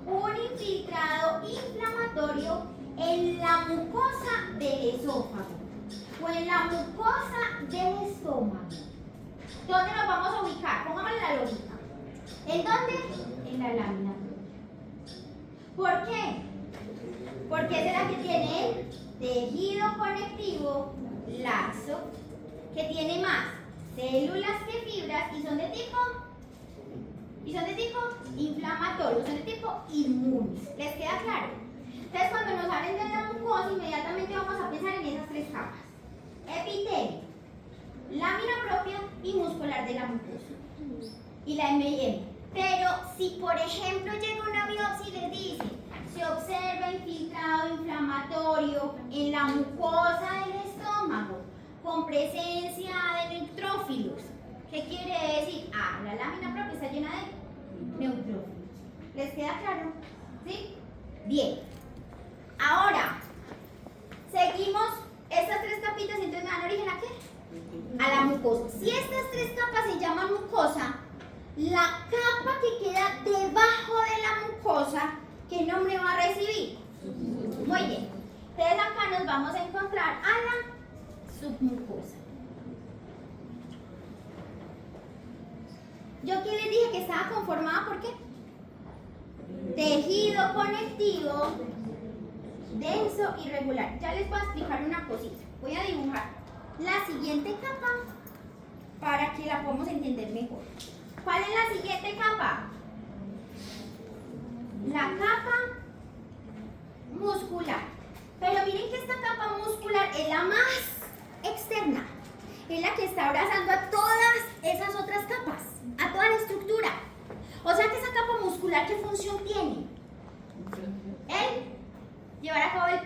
S1: un infiltrado inflamatorio en la mucosa del esófago o en la mucosa del estómago. ¿Dónde nos vamos a ubicar? Pongámosle la lógica. ¿En dónde? En la lámina. ¿Por qué? Porque es la que tiene el tejido conectivo laxo, que tiene más células que fibras y son de tipo inflamatorio, son de tipo inmunes. ¿Les queda claro? Entonces, cuando nos hablen de la mucosa, inmediatamente vamos a pensar en esas tres capas: epitelio, lámina propia y muscular de la mucosa, y la M&M. Pero si, por ejemplo, llega una biopsia y les dice, se observa infiltrado inflamatorio en la mucosa del estómago con presencia de neutrófilos, ¿qué quiere decir? Ah, la lámina propia está llena de neutrófilos. ¿Les queda claro? ¿Sí? Bien. Ahora, seguimos estas tres capitas, entonces me dan origen ¿a qué? A la mucosa. Si estas tres capas se llaman mucosa, la capa que queda debajo de la mucosa, ¿qué nombre va a recibir? Muy bien. Entonces acá nos vamos a encontrar a la submucosa. Yo aquí les dije que estaba conformada ¿por qué? Tejido conectivo denso y regular. Ya les voy a explicar una cosita. Voy a dibujar la siguiente capa para que la podamos entender mejor. ¿Cuál es la siguiente capa? La capa muscular. Pero miren que esta capa muscular es la más externa. Es la que está abrazando a todas esas otras capas, a toda la estructura. O sea que esa capa muscular, ¿qué función tiene? Llevar a cabo el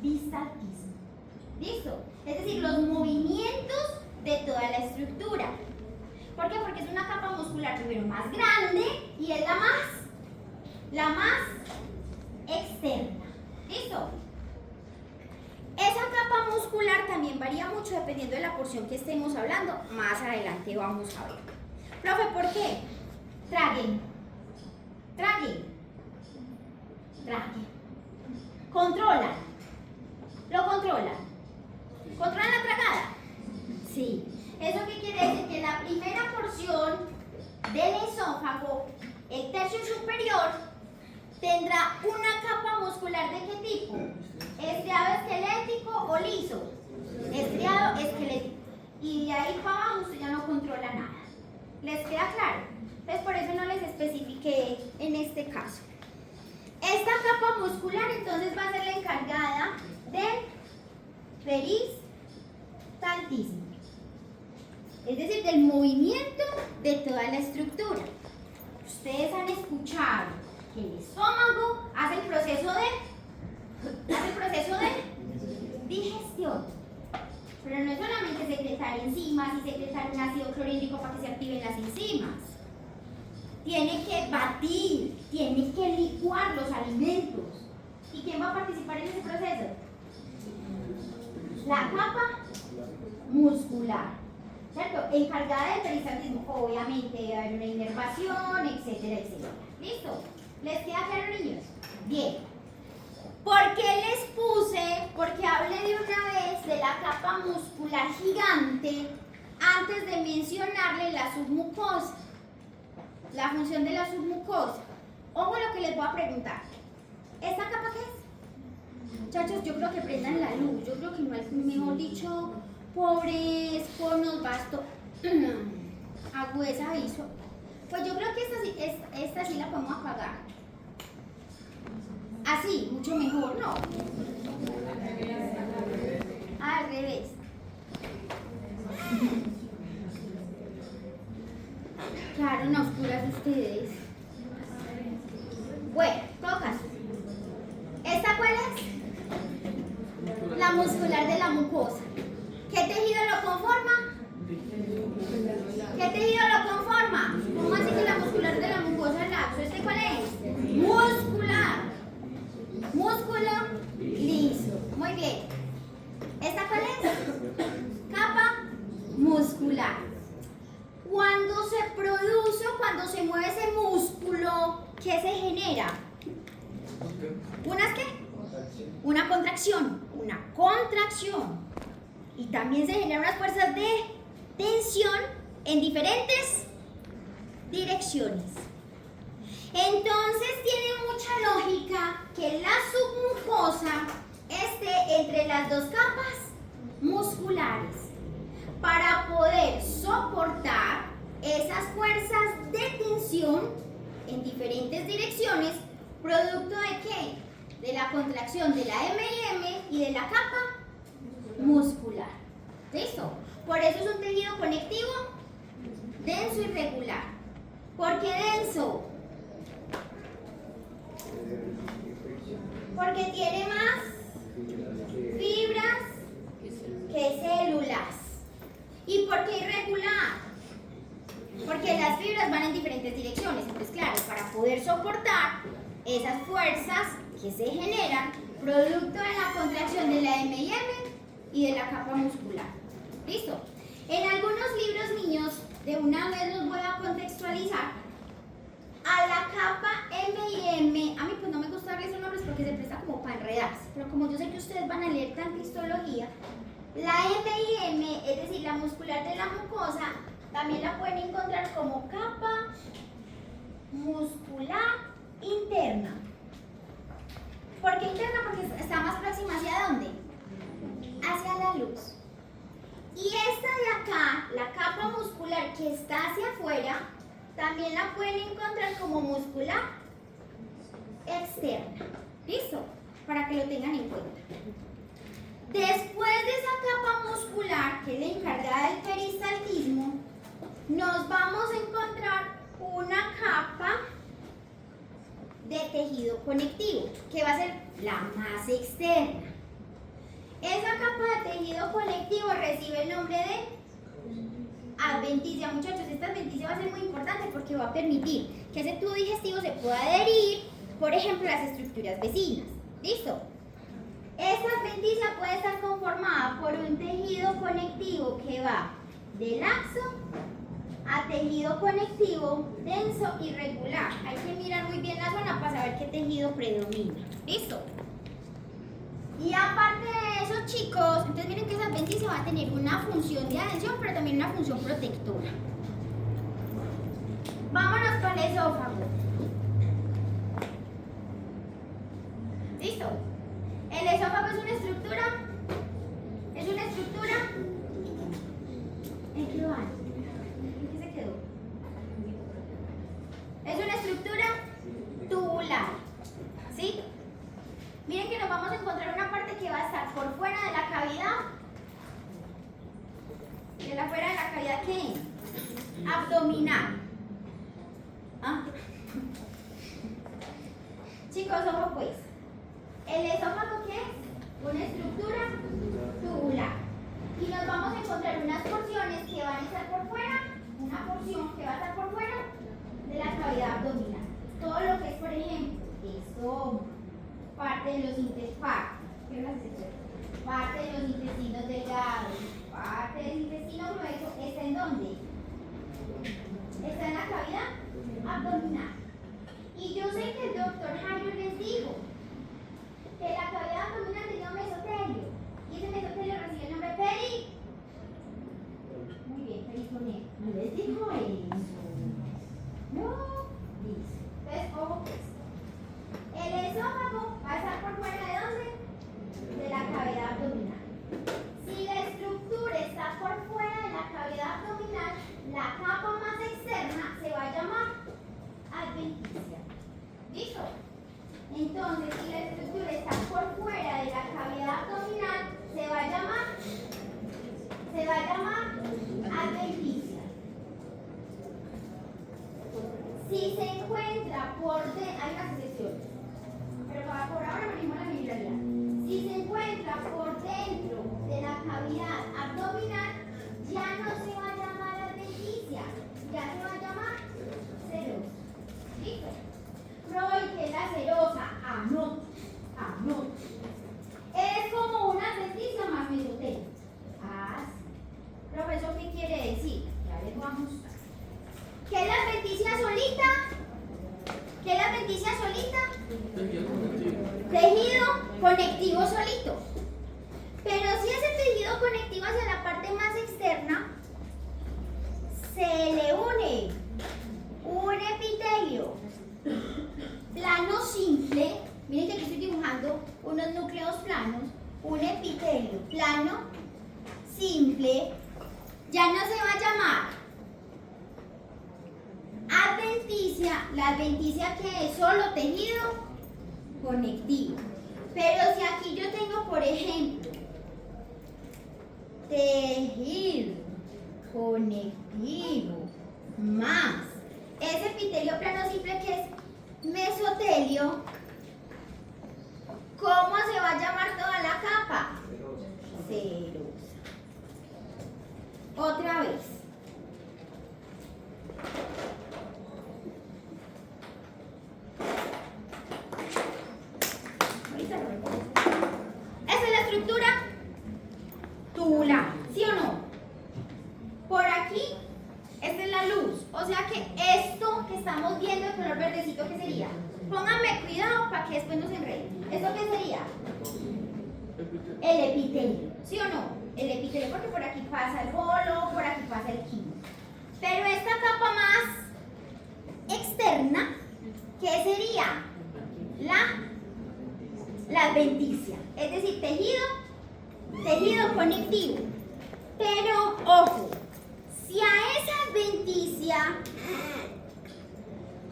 S1: peristaltismo. ¿Listo? Es decir, los movimientos de toda la estructura. ¿Por qué? Porque es una capa muscular primero más grande y es la más externa. ¿Listo? Esa capa muscular también varía mucho dependiendo de la porción que estemos hablando. Más adelante vamos a ver. Profe, ¿por qué? Traguen. Controlan. ¿Lo controlan? ¿Controlan la tragada? Sí. ¿Eso qué quiere decir? Que la primera porción del esófago, el tercio superior, tendrá una capa muscular ¿de qué tipo? ¿Estriado esquelético o liso? Estriado esquelético. Y de ahí para abajo usted ya no controla nada. ¿Les queda claro? Entonces por eso no les especifiqué en este caso. Esta capa muscular entonces va a ser la encargada del peristaltismo. Es decir, del movimiento de toda la estructura. Ustedes han escuchado que el estómago hace el proceso de digestión. Pero no es solamente secretar enzimas y secretar un ácido clorhídrico para que se activen las enzimas. Tiene que batir, tiene que licuar los alimentos. ¿Y quién va a participar en ese proceso? La capa muscular, ¿cierto? Encargada del peristaltismo, obviamente debe haber una inervación, etcétera, etcétera. ¿Listo? ¿Les queda claro, niños? Bien. ¿Por qué les puse? Porque hablé de una vez de la capa muscular gigante antes de mencionarle la submucosa. La función de la submucosa. Ojo lo que les voy a preguntar. ¿Esta capa qué es? Muchachos, yo creo que prendan la luz. Yo creo que no es, mejor dicho, pobres, conos, basto, agudeza, aviso. Pues yo creo que esta sí la podemos apagar. Así, mucho mejor, ¿no? Al revés. Claro, no oscuras ustedes. Bueno, tocas. ¿Esta cuál es? La muscular de la mucosa. ¿Qué tejido lo conforma? ¿Qué tejido lo conforma? ¿Cómo así que la muscular de la mucosa es laxo? ¿Este cuál es? Muscular. Músculo liso. Muy bien. ¿Esta cuál es? Capa muscular. Cuando se produce o cuando se mueve ese músculo, ¿qué se genera? ¿Unas qué? Una contracción. Una contracción. Y también se generan unas fuerzas de tensión en diferentes direcciones. Entonces tiene mucha lógica que la submucosa esté entre las dos capas musculares para poder soportar esas fuerzas de tensión en diferentes direcciones, producto de ¿qué? De la contracción de la M&M y de la capa muscular. ¿Listo? Por eso es un tejido conectivo denso y regular. ¿Por qué denso? Porque tiene más fibras que células. ¿Y por qué irregular? Porque las fibras van en diferentes direcciones. Entonces, claro, para poder soportar esas fuerzas que se generan producto de la contracción de la M&M y de la capa muscular. ¿Listo? En algunos libros, niños, de una vez los voy a contextualizar. A la capa M&M, a mí pues no me gusta darles esos nombres porque se presta como para enredarse, pero como yo sé que ustedes van a leer tanta histología, la M&M, es decir, la muscular de la mucosa, también la pueden encontrar como capa muscular interna. ¿Por qué interna? Porque está más próxima ¿hacia dónde? Hacia la luz. Y esta de acá, la capa muscular que está hacia afuera, también la pueden encontrar como muscular externa. ¿Listo? Para que lo tengan en cuenta. Después de esa capa muscular, que es la encargada del peristaltismo, nos vamos a encontrar una capa de tejido conectivo, que va a ser la más externa. Esa capa de tejido conectivo recibe el nombre de adventicia. Muchachos, esta adventicia va a ser muy importante porque va a permitir que ese tubo digestivo se pueda adherir, por ejemplo, a las estructuras vecinas. ¿Listo? Esta adventicia puede estar conformada por un tejido conectivo que va de laxo a tejido conectivo denso y regular. Hay que mirar muy bien la zona para saber qué tejido predomina. ¿Listo? Y aparte de eso, chicos, entonces miren que esa adventicia va a tener una función de adhesión, pero también una función protectora. Vámonos con el esófago. ¿Listo? El esófago es una estructura. ¿En qué va? ¿En qué se quedó? Es una estructura tubular. ¿Sí? Miren que nos vamos a encontrar una parte que va a estar por fuera de la cavidad. ¿De la fuera de la cavidad qué? Abdominal. ¿Ah? Chicos, ojo pues. ¿El esófago qué es? Una estructura tubular. Y nos vamos a encontrar unas porciones que van a estar por fuera, una porción que va a estar por fuera de la cavidad abdominal. Todo lo que es, por ejemplo, estómago, parte de los intestinos, parte de los intestinos delgados, parte del intestino grueso, ¿está en dónde? Está en la cavidad abdominal. Y yo sé que el doctor Jairo les dijo que la cavidad abdominal tenía un mesotelio, y ese mesotelio recibe el nombre peri. Muy bien, peritoneo. ¿No les dijo eso? No. Listo. Entonces, ojo pues. El esófago va a estar por fuera ¿de dónde? De la cavidad abdominal. Si la estructura está por fuera de la cavidad abdominal, la capa más externa se va a llamar adventicia. ¿Listo? Entonces, si la estructura está por fuera de la cavidad abdominal, se va a llamar adventicia. Si se encuentra por dentro, hay unas excepciones, pero por ahora venimos a la generalidad. Si se encuentra por dentro de la cavidad abdominal, ya no se va a llamar adventicia, ya se va a llamar serosa. ¿Listo? Freud, que es la serosa, anote. Es como una adventicia más mesotelio. Profesor, ¿qué quiere decir? Ya les voy a mostrar. ¿Qué es la adventicia solita? ¿Qué es la adventicia solita? conectivo hacia la parte más externa, se le une un epitelio plano simple. Miren que aquí estoy dibujando unos núcleos planos. Un epitelio plano simple. Ya no se va a llamar adventicia. La adventicia que es solo tejido conectivo. Pero si aquí yo tengo, por ejemplo, tejido conectivo más ese epitelio plano simple que es mesotelio, ¿cómo se va a llamar toda la capa? Serosa. Otra vez. Esa es la estructura tubular, ¿sí o no? Por aquí, esta es la luz. O sea que esto que estamos viendo, el color verdecito, ¿qué sería? Pónganme cuidado para que después no se enreden. ¿Esto qué sería? El epitelio, ¿sí o no? El epitelio, porque por aquí pasa el bolo, por aquí pasa el quimo. Pero esta capa más externa, ¿qué sería? La adventicia, es decir, tejido conectivo. Pero, ojo, si a esa adventicia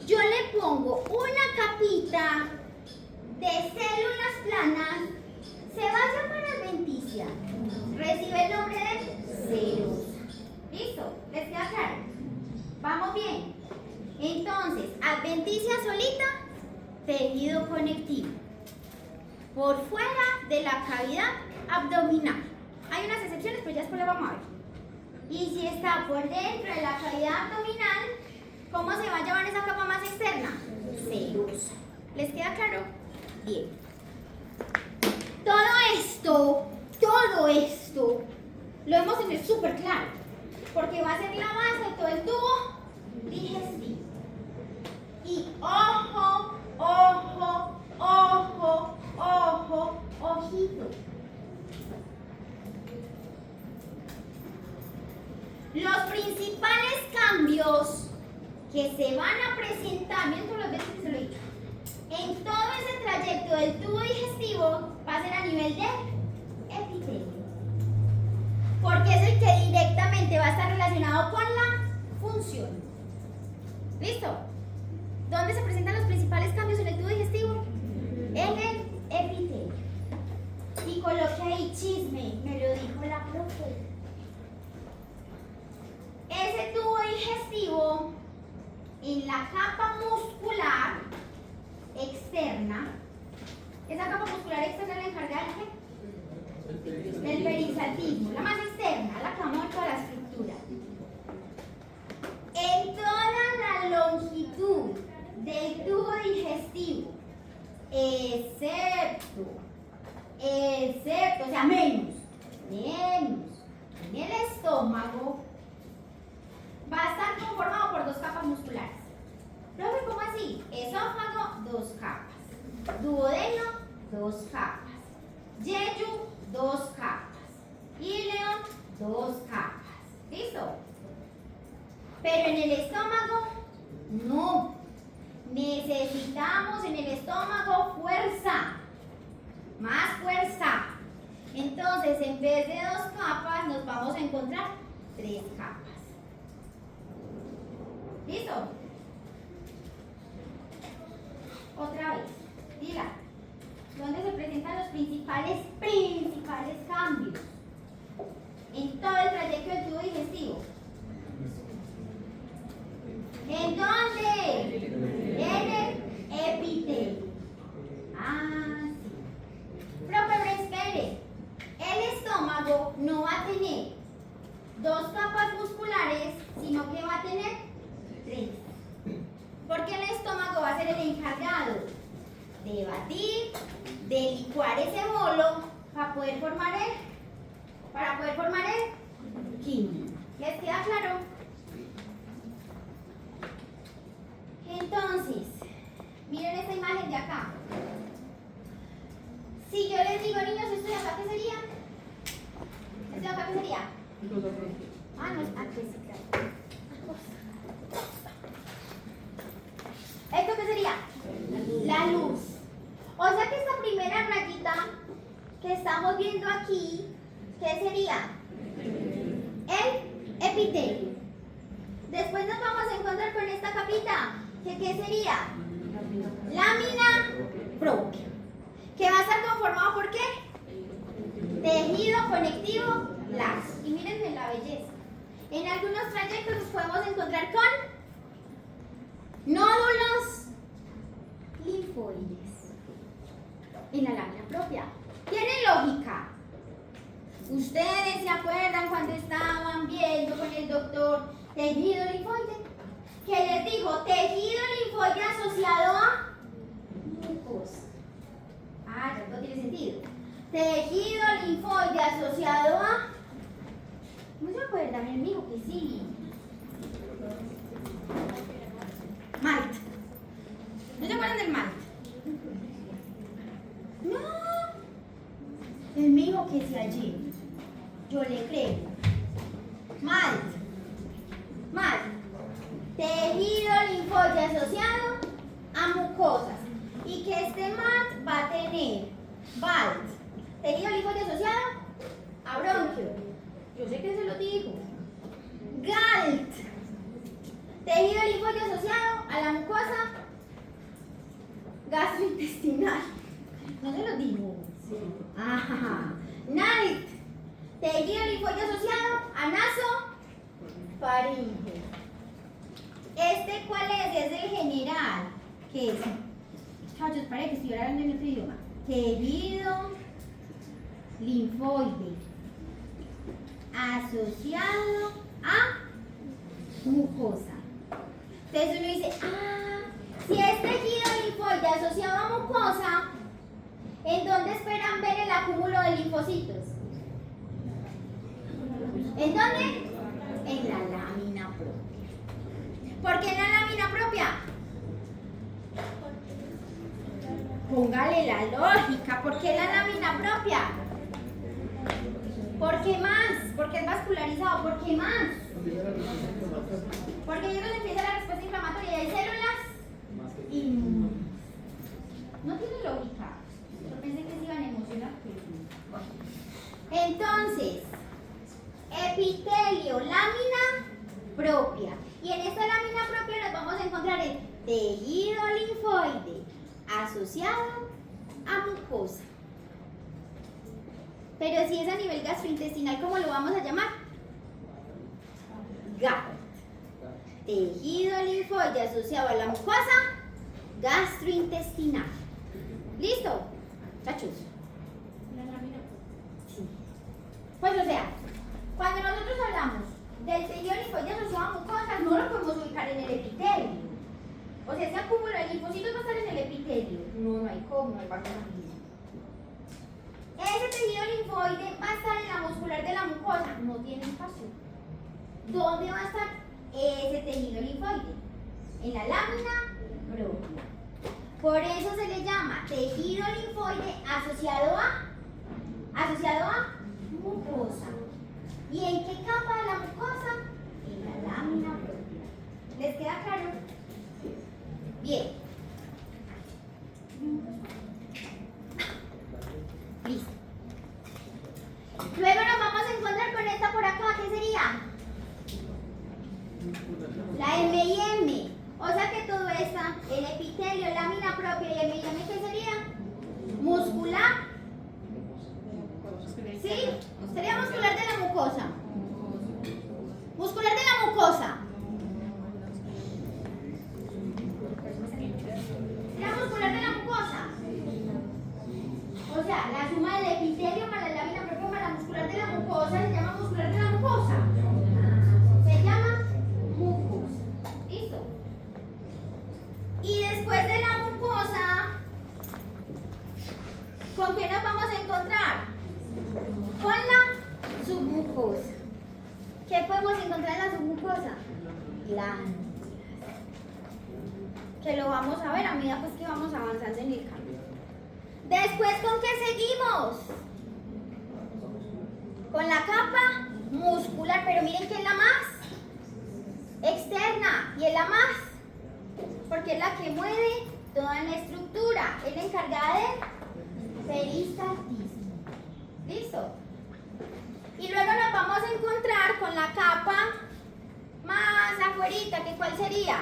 S1: yo le pongo una capita de células planas, se va a llamar adventicia. Recibe el nombre de serosa. ¿Listo? ¿Les queda claro? ¿Vamos bien? Entonces, adventicia solita, tejido conectivo. Por fuera de la cavidad abdominal. Hay unas excepciones, pero ya después las vamos a ver. Y si está por dentro de la cavidad abdominal, ¿cómo se va a llamar esa capa más externa? Serosa. ¿Les queda claro? Bien. Todo esto, lo hemos de tener súper claro, porque va a ser la base de todo el tubo digestivo. Y ojo, ojo, ojo, ojo, ojito. Los principales cambios que se van a presentar, miren todas las veces que se lo he dicho, en todo ese trayecto del tubo digestivo va a ser a nivel de epitelio, porque es el que directamente va a estar relacionado con la función. ¿Listo? ¿Dónde se presentan los principales cambios en el tubo digestivo? En el epitelio. Y coloqué ahí chisme, me lo dijo la profe. Ese tubo digestivo, en la capa muscular externa, esa capa muscular externa es la encargada de qué? Del peristaltismo, la más externa, la que vamos a ver toda la estructura. En toda la longitud del tubo digestivo, excepto, o sea, menos, en el estómago, va a estar conformado por dos capas musculares. Profe, ¿cómo así? Esófago, dos capas. Duodeno, dos capas. Yeyu, dos capas. Ileón, dos capas. ¿Listo? Pero en el estómago, no. Necesitamos en el estómago fuerza. Más fuerza. Entonces, en vez de dos capas, nos vamos a encontrar tres capas. ¿Listo? Otra vez. Diga, ¿dónde se presentan los principales cambios en todo el trayecto del tubo digestivo? ¿En dónde? En el epitelio. Ah, sí. Profe, pero espere. El estómago no va a tener dos capas musculares, sino que va a tener tres. Porque el estómago va a ser el encargado de batir, de licuar ese bolo para poder formar el quimo. ¿Les queda claro? Entonces, miren esta imagen de acá. Si yo les digo, niños, ¿esto de acá qué sería? ¿Esto de acá qué sería? Ah, no, aquí sí, claro. ¿Esto qué sería? La luz. O sea que esta primera rayita que estamos viendo aquí, ¿qué sería? El epitelio. Después nos vamos a encontrar con esta capita, que ¿qué sería? Lámina propia. Que va a estar conformado por qué? Tejido conectivo lazo. Y mírenme la belleza. En algunos trayectos nos podemos encontrar con nódulos linfoides en la lámina propia. ¿Tiene lógica? Ustedes se acuerdan cuando estaban viendo con el doctor tejido linfoide, que les dijo tejido linfoide asociado a mucosa. Ah, ya todo tiene sentido. Tejido linfoide asociado a... ¿No se acuerdan? Me dijo que sí. Malt. ¿No se acuerdan del malt? No. Él me dijo que sí allí. Yo le creo. Malt. Malt. Tejido linfoide asociado a mucosas. Y que este malt va a tener BALT. Tejido linfoide asociado a bronquio. Yo sé que se lo dijo. GALT. Tejido linfoide asociado a la mucosa gastrointestinal. ¿No se lo digo? Sí. Ajá. NALT. Tejido linfoide asociado a nasofaringe. ¿Este cuál es? Es el general. ¿Qué es? Muchachos, para que estuviera hablando en otro idioma. Tejido linfoide asociado a mucosa. Entonces uno dice, si es tejido linfoide asociado a mucosa, ¿en dónde esperan ver el acúmulo de linfocitos? ¿En dónde? En la lámina propia. ¿Por qué en la lámina propia? Póngale la lógica. ¿Por qué la lámina propia? ¿Por qué más? Porque es vascularizado. ¿Por qué más? Porque ahí es donde empieza la respuesta inflamatoria y hay células inmunes. No tiene lógica. Yo pensé que se iban a emocionar. Entonces, epitelio, lámina propia. Y en esta lámina propia nos vamos a encontrar el tejido linfoide asociado a mucosa. Pero si es a nivel gastrointestinal, ¿cómo lo vamos a llamar? GALT. Tejido linfoide asociado a la mucosa gastrointestinal. ¿Listo? Chachos. Sí. Pues o sea, cuando nosotros hablamos del tejido linfoide asociado a mucosas, no lo podemos ubicar en el epitelio. O sea, ese acúmulo de linfocitos va a estar en el epitelio. No hay cómo, no hay forma. Ese tejido linfoide va a estar en la muscular de la mucosa. No tiene espacio. ¿Dónde va a estar ese tejido linfoide? En la lámina propia. Por eso se le llama tejido linfoide asociado a mucosa. ¿Y en qué capa de la mucosa? En la lámina propia. ¿Les queda claro? Bien. Listo. Luego nos vamos a encontrar con esta por acá, ¿qué sería? La M&M. O sea que todo esta, el epitelio, lámina propia y M&M, ¿qué sería? Muscular. ¿Sí? Sería muscular de la mucosa. Muscular de la mucosa. ¿Sería muscular de la mucosa? O sea, la suma del epitelio más la lámina propia más la muscular de la mucosa se llama muscular de la mucosa. Se llama mucosa. ¿Listo? Y después de la mucosa, ¿con qué nos vamos a encontrar? Con la submucosa. ¿Qué podemos encontrar en la submucosa? Glándulas. Que lo vamos a ver a medida pues que vamos avanzando en el cambio. Después, ¿con qué seguimos? Con la capa muscular, pero miren que es la más externa y es la más, porque es la que mueve toda la estructura, es la encargada del peristaltismo. ¿Listo? Y luego nos vamos a encontrar con la capa más afuerita, que ¿cuál sería?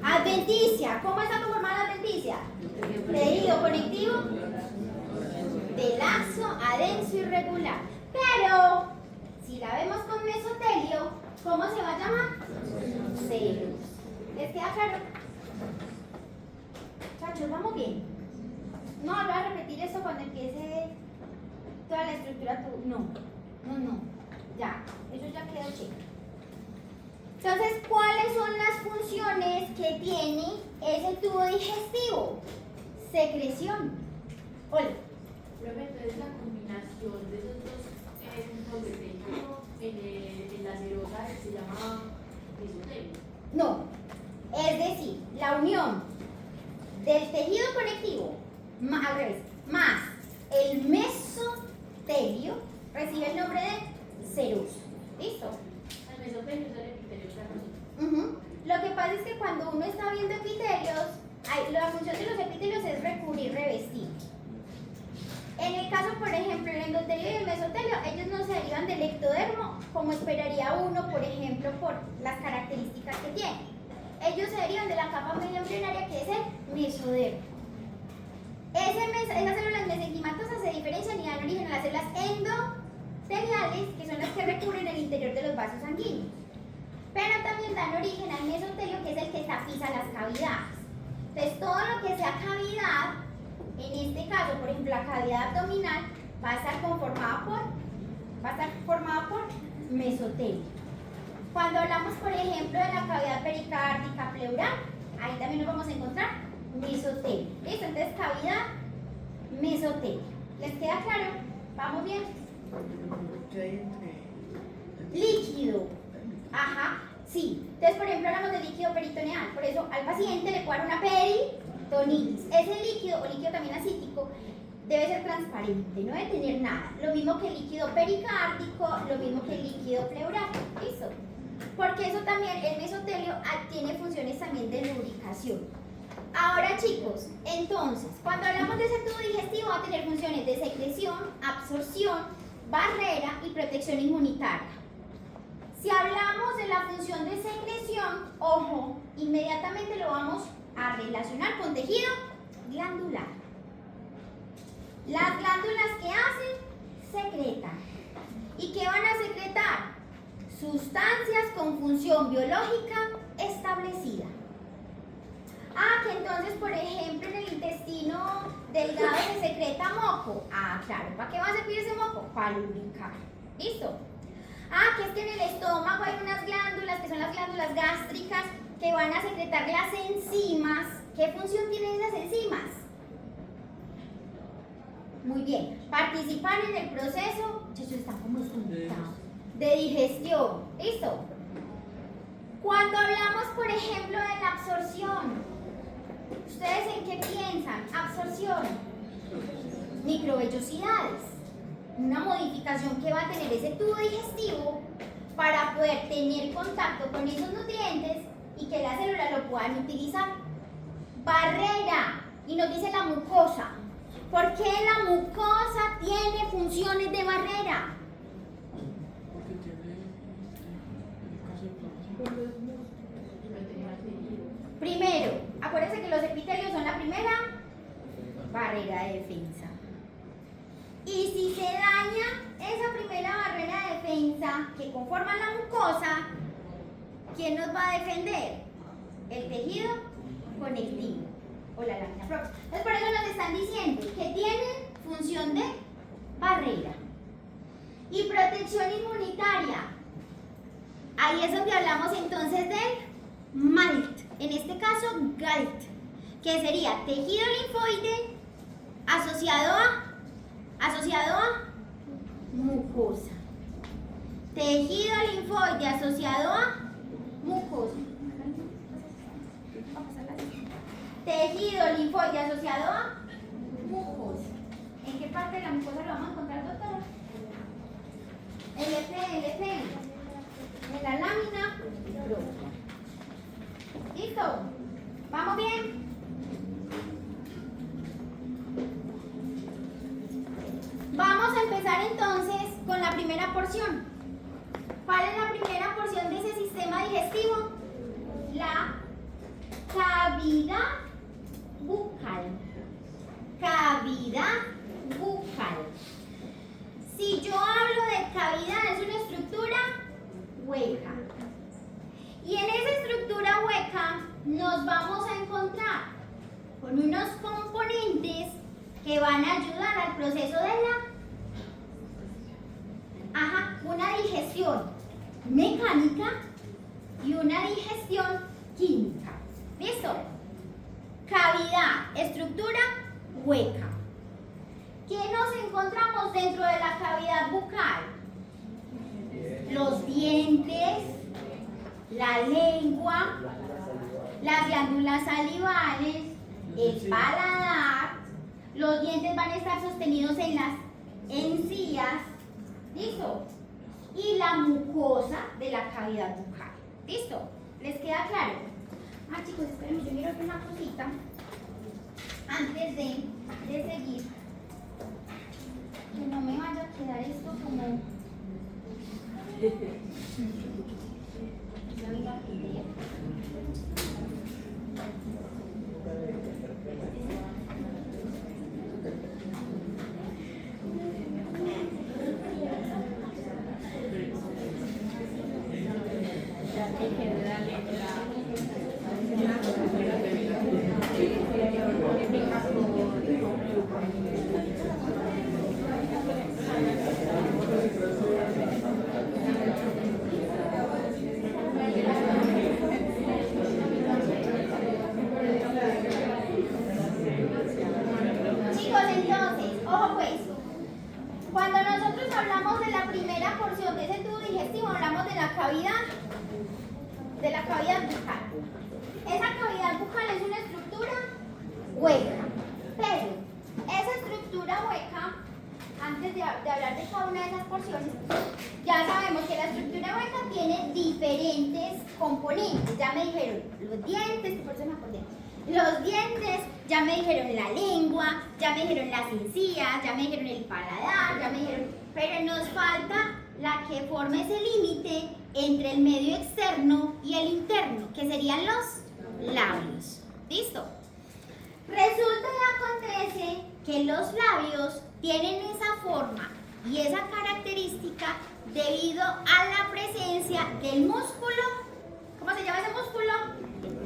S1: Adventicia. ¿Cómo está conformada la adventicia? Tejido conectivo de lazo adenso irregular. Pero, si la vemos con mesotelio, ¿cómo se va a llamar? Celos. ¿Les queda claro? Chachos, ¿vamos bien? No, voy a repetir esto cuando empiece toda la estructura. No. Ya, eso ya quedó chico. Entonces, ¿cuáles son las funciones que tiene ese tubo digestivo? Secreción. Hola.
S2: Profe, entonces la combinación de esos dos puntos de tejido en la serosa se llama mesotelio.
S1: No, es decir, la unión del tejido conectivo, al revés, más el mesotelio recibe el nombre de serosa. ¿Listo?
S2: El mesotelio es el epitelio granuloso.
S1: Lo que pasa es que cuando uno está viendo epitelios, la función de los epitelios es recubrir, revestir. En el caso, por ejemplo, el endotelio y el mesotelio, ellos no se derivan del ectodermo, como esperaría uno, por ejemplo, por las características que tienen. Ellos se derivan de la capa media embrionaria, que es el mesodermo. Esas células mesenquimatosas se diferencian y dan origen a las células endoteliales, que son las que recubren el interior de los vasos sanguíneos. Pero también dan origen al mesotelio, que es el que tapiza las cavidades. Entonces, todo lo que sea cavidad, en este caso, por ejemplo, la cavidad abdominal, va a estar formada por mesotelio. Cuando hablamos, por ejemplo, de la cavidad pericárdica pleural, ahí también nos vamos a encontrar mesotelio. ¿Listo? Entonces, cavidad, mesotelio. ¿Les queda claro? ¿Vamos bien? Líquido. Ajá, sí. Entonces, por ejemplo, hablamos de líquido peritoneal. Por eso, al paciente le puede dar una peritonitis. Ese líquido, o líquido también acítico, debe ser transparente, no debe tener nada. Lo mismo que el líquido pericárdico, lo mismo que el líquido pleural. ¿Listo? Porque eso también, el mesotelio tiene funciones también de lubricación. Ahora, chicos, entonces, cuando hablamos de ese tubo digestivo, va a tener funciones de secreción, absorción, barrera y protección inmunitaria. Si hablamos de la función de secreción, ojo, inmediatamente lo vamos a relacionar con tejido glandular. Las glándulas que hacen, secretan. ¿Y qué van a secretar? Sustancias con función biológica establecida. Que entonces, por ejemplo, en el intestino delgado se secreta moco. Claro, ¿para qué va a servir ese moco? Para lubricar. ¿Listo? Que es que en el estómago hay unas glándulas que son las glándulas gástricas que van a secretar las enzimas. ¿Qué función tienen esas enzimas? Muy bien, participar en el proceso, muchachos, están como desconectados, de digestión. ¿Listo? Cuando hablamos, por ejemplo, de la absorción, ¿ustedes en qué piensan? Absorción, microvellosidades, una modificación que va a tener ese tubo digestivo para poder tener contacto con esos nutrientes y que las células lo puedan utilizar. Barrera, y nos dice la mucosa. ¿Por qué la mucosa tiene funciones de barrera?
S3: Porque tiene
S1: Primero, acuérdense que los epitelios son la primera barrera de defensa. Y si se daña esa primera barrera de defensa que conforma la mucosa, ¿quién nos va a defender? El tejido conectivo o la lámina propia. Entonces, por eso nos están diciendo que tienen función de barrera y protección inmunitaria. Ahí es donde hablamos entonces del MALT, en este caso GALT, que sería tejido linfoide asociado a mucosa. Tejido linfoide asociado a mucosa. Tejido linfoide asociado a mucosa. ¿En qué parte de la mucosa lo vamos a encontrar, doctora? El LP en la lámina propia. ¿Listo? ¿Vamos bien? Vamos a empezar entonces con la primera porción. ¿Cuál es la primera porción de ese sistema digestivo? La cavidad bucal. Cavidad bucal. Si yo hablo de cavidad, es una estructura hueca. Y en esa estructura hueca nos vamos a encontrar con unos componentes que van a ayudar al proceso de una digestión mecánica y una digestión química. ¿Listo? Cavidad, estructura hueca. ¿Qué nos encontramos dentro de la cavidad bucal? Los dientes, la lengua, las glándulas salivales, el paladar. Los dientes van a estar sostenidos en las encías. ¿Listo? Y la mucosa de la cavidad bucal. ¿Listo? ¿Les queda claro? Chicos, espérenme, yo quiero hacer una cosita antes de seguir. Que no me vaya a quedar esto como... componentes, ya me dijeron los dientes, por eso me acordé. Los dientes, ya me dijeron la lengua, ya me dijeron las encías, ya me dijeron el paladar, ya me dijeron, pero nos falta la que forma ese límite entre el medio externo y el interno, que serían los labios. ¿Listo? Resulta y acontece que los labios tienen esa forma y esa característica debido a la presencia del músculo. ¿Cómo se llama ese músculo?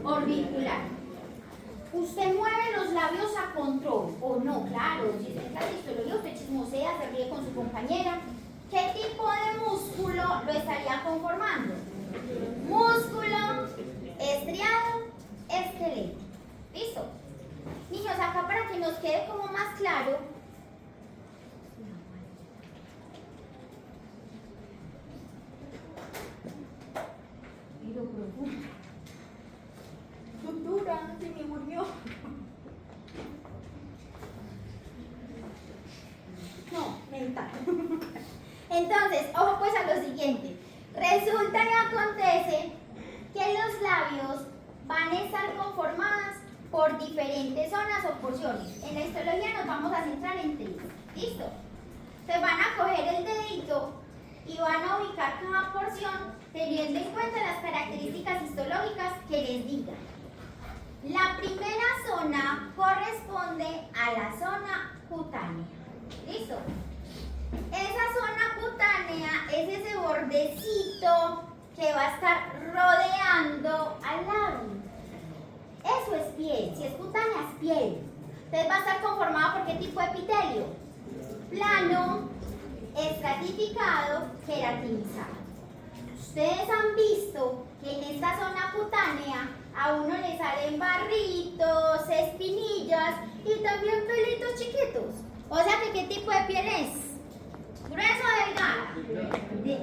S1: Orbicular. ¿Usted mueve los labios a control o no? Claro, si es la histología, usted chismosea, se ríe con su compañera. ¿Qué tipo de músculo lo estaría conformando? Músculo estriado esquelético. ¿Listo? Niños, acá para que nos quede como más claro, Futura, se me murió. No, mental. Entonces, ojo pues a lo siguiente. Resulta y acontece que los labios van a estar conformados por diferentes zonas o porciones. En la histología nos vamos a centrar en 3. ¿Listo? Se van a coger el dedito y van a ubicar cada porción teniendo en cuenta las características histológicas que les diga. La primera zona corresponde a la zona cutánea. ¿Listo? Esa zona cutánea es ese bordecito que va a estar rodeando al labio. Eso es piel. Si es cutánea, es piel. Entonces va a estar conformada por qué tipo de epitelio. Plano, estratificado, queratinizado. Ustedes han visto que en esta zona cutánea a uno le salen barritos, espinillas y también pelitos chiquitos. O sea que ¿qué tipo de piel es? ¿Gruesa o delgada? ¿Sí?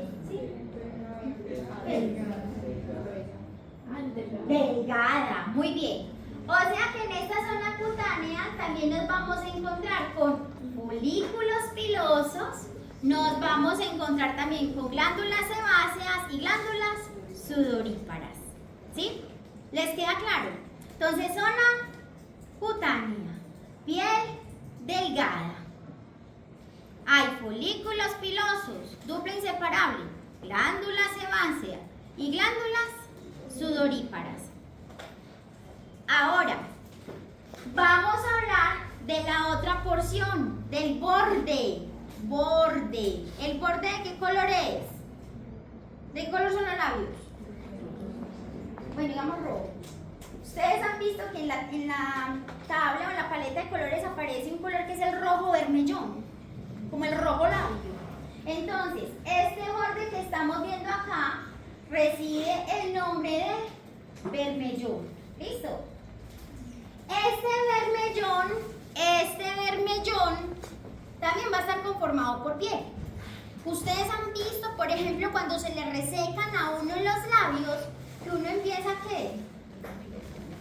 S1: Delgada, muy bien. O sea que en esta zona cutánea también nos vamos a encontrar con folículos pilosos, nos vamos a encontrar también con glándulas sebáceas y glándulas sudoríparas. ¿Sí? ¿Les queda claro? Entonces, zona cutánea, piel delgada. Hay folículos pilosos, dupla inseparable, glándula sebácea y glándulas sudoríparas. Ahora, vamos a hablar de la otra porción, del borde. Borde. ¿El borde de qué color es? ¿De qué color son los labios? Bueno, digamos rojo. Ustedes han visto que en la tabla o en la paleta de colores aparece un color que es el rojo vermellón, como el rojo labio. Entonces, este borde que estamos viendo acá recibe el nombre de vermellón. ¿Listo? Este vermellón también va a estar conformado por piel. Ustedes han visto, por ejemplo, cuando se le resecan a uno los labios, que uno empieza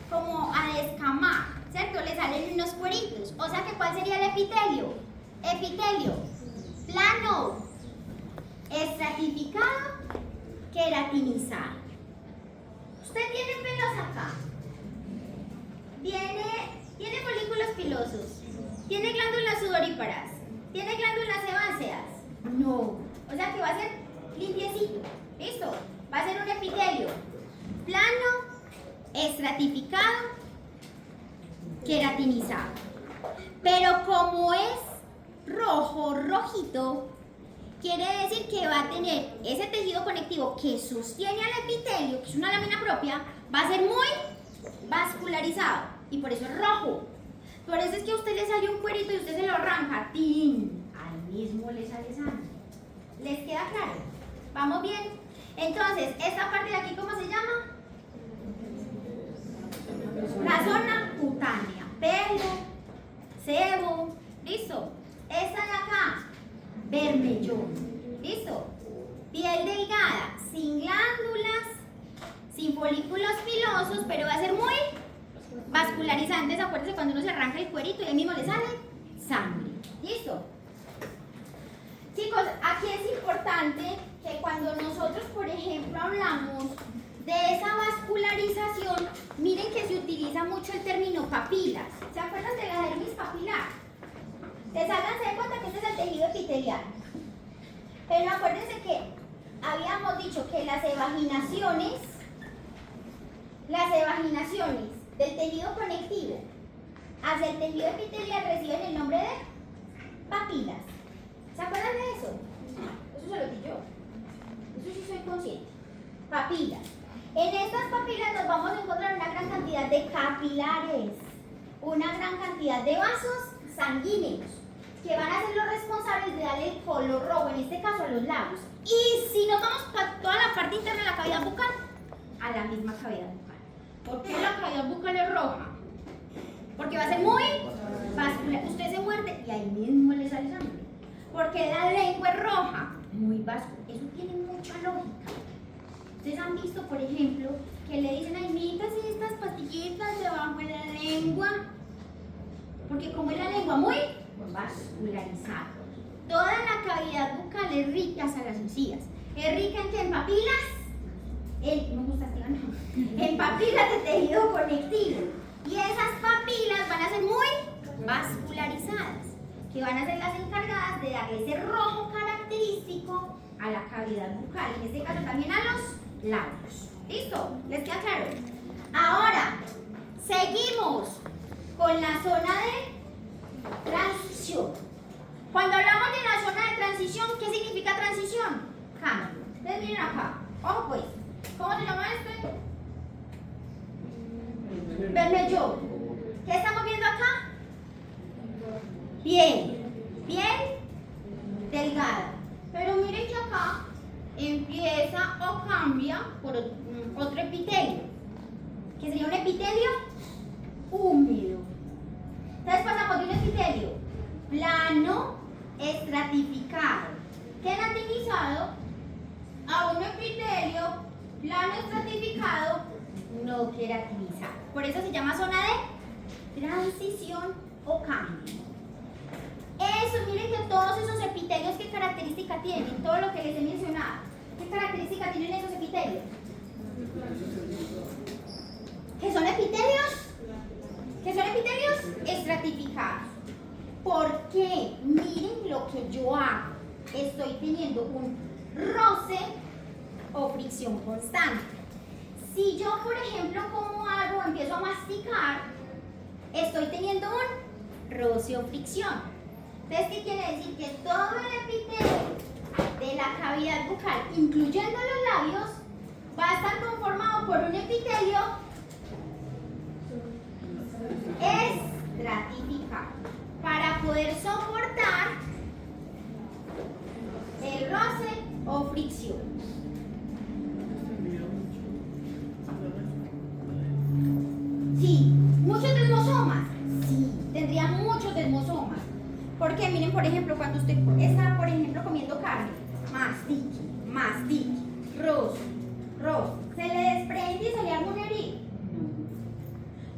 S1: como a descamar, ¿cierto? Le salen unos cueritos. O sea que, ¿cuál sería el epitelio? Epitelio plano, estratificado, queratinizado. Usted tiene pelos acá. Tiene folículos pilosos. Tiene glándulas sudoríparas. ¿Tiene glándulas sebáceas? No. O sea que va a ser limpiecito. ¿Listo? Va a ser un epitelio plano, estratificado, queratinizado. Pero como es rojo, rojito, quiere decir que va a tener ese tejido conectivo que sostiene al epitelio, que es una lámina propia, va a ser muy vascularizado. Y por eso es rojo. Por eso es que a usted le sale un cuerito y usted se lo arranca. ¡Tin! Ahí mismo le sale sangre. ¿Les queda claro? ¿Vamos bien? Entonces, esta parte de aquí, ¿cómo se llama? La zona cutánea. Pelo, sebo. ¿Listo? Esta de acá, vermellón. ¿Listo? Piel delgada, sin glándulas, sin folículos pilosos, pero va a ser muy vascularizantes. Acuérdense cuando uno se arranca el cuerito y ahí mismo le sale sangre. ¿Listo? Chicos, aquí es importante que cuando nosotros, por ejemplo, hablamos de esa vascularización, miren que se utiliza mucho el término papilas. ¿Se acuerdan de la dermis papilar? Háganse de cuenta que este es el tejido epitelial. Pero acuérdense que habíamos dicho que las evaginaciones del tejido conectivo hacia el tejido epitelial reciben el nombre de papilas. ¿Se acuerdan de eso? Eso se lo di yo. Eso sí soy consciente. Papilas. En estas papilas nos vamos a encontrar una gran cantidad de capilares, una gran cantidad de vasos sanguíneos que van a ser los responsables de darle el color rojo, en este caso a los labios. Y si nos vamos a toda la parte interna de la cavidad bucal, a la misma cavidad bucal. ¿Por qué la cavidad bucal es roja? Porque va a ser muy vascular. Usted se muerde y ahí mismo le sale sangre. Porque la lengua es roja, muy vascular. Eso tiene mucha lógica. Ustedes han visto, por ejemplo, que le dicen, ay, métase estas pastillitas debajo de la lengua. Porque como es la lengua muy vascularizada. Toda la cavidad bucal es rica hasta las encías. ¿Es rica en qué? ¿En papilas? Me gusta este ganado. En papilas de tejido conectivo. Y esas papilas van a ser muy vascularizadas, que van a ser las encargadas de darle ese rojo característico a la cavidad bucal, en este caso también a los labios. ¿Listo? ¿Les queda claro? Ahora, seguimos con la zona de transición. Cuando hablamos de la zona de transición, ¿qué significa transición? Cambio. Ustedes miren acá. Ojo pues. ¿Cómo se llama este? Vermellón. ¿Qué estamos viendo acá? Piel. Piel delgada. Pero miren que acá empieza o cambia por otro epitelio, que sería un epitelio húmedo. Entonces pasamos de un epitelio plano, estratificado, queratinizado, a un epitelio plano, estratificado, no queratinizado. Por eso se llama zona de transición o cambio. eso, miren que todos esos epitelios, ¿qué característica tienen? Todo lo que les he mencionado. ¿Qué característica tienen esos epitelios? ¿Qué son epitelios? ¿Qué son epitelios? Estratificados. Porque miren lo que yo hago. Estoy teniendo un roce o fricción constante. Si yo, por ejemplo, como hago, empiezo a masticar, estoy teniendo un roce o fricción. Entonces, ¿qué quiere decir? Que todo el epitelio de la cavidad bucal, incluyendo los labios, va a estar conformado por un epitelio estratificado para poder soportar el roce o fricción. Sí, muchos desmosomas. Sí, tendría muchos desmosomas. Porque miren, por ejemplo, cuando usted está, por ejemplo, comiendo carne, mastique, roce, se le desprende y se le arma una herida.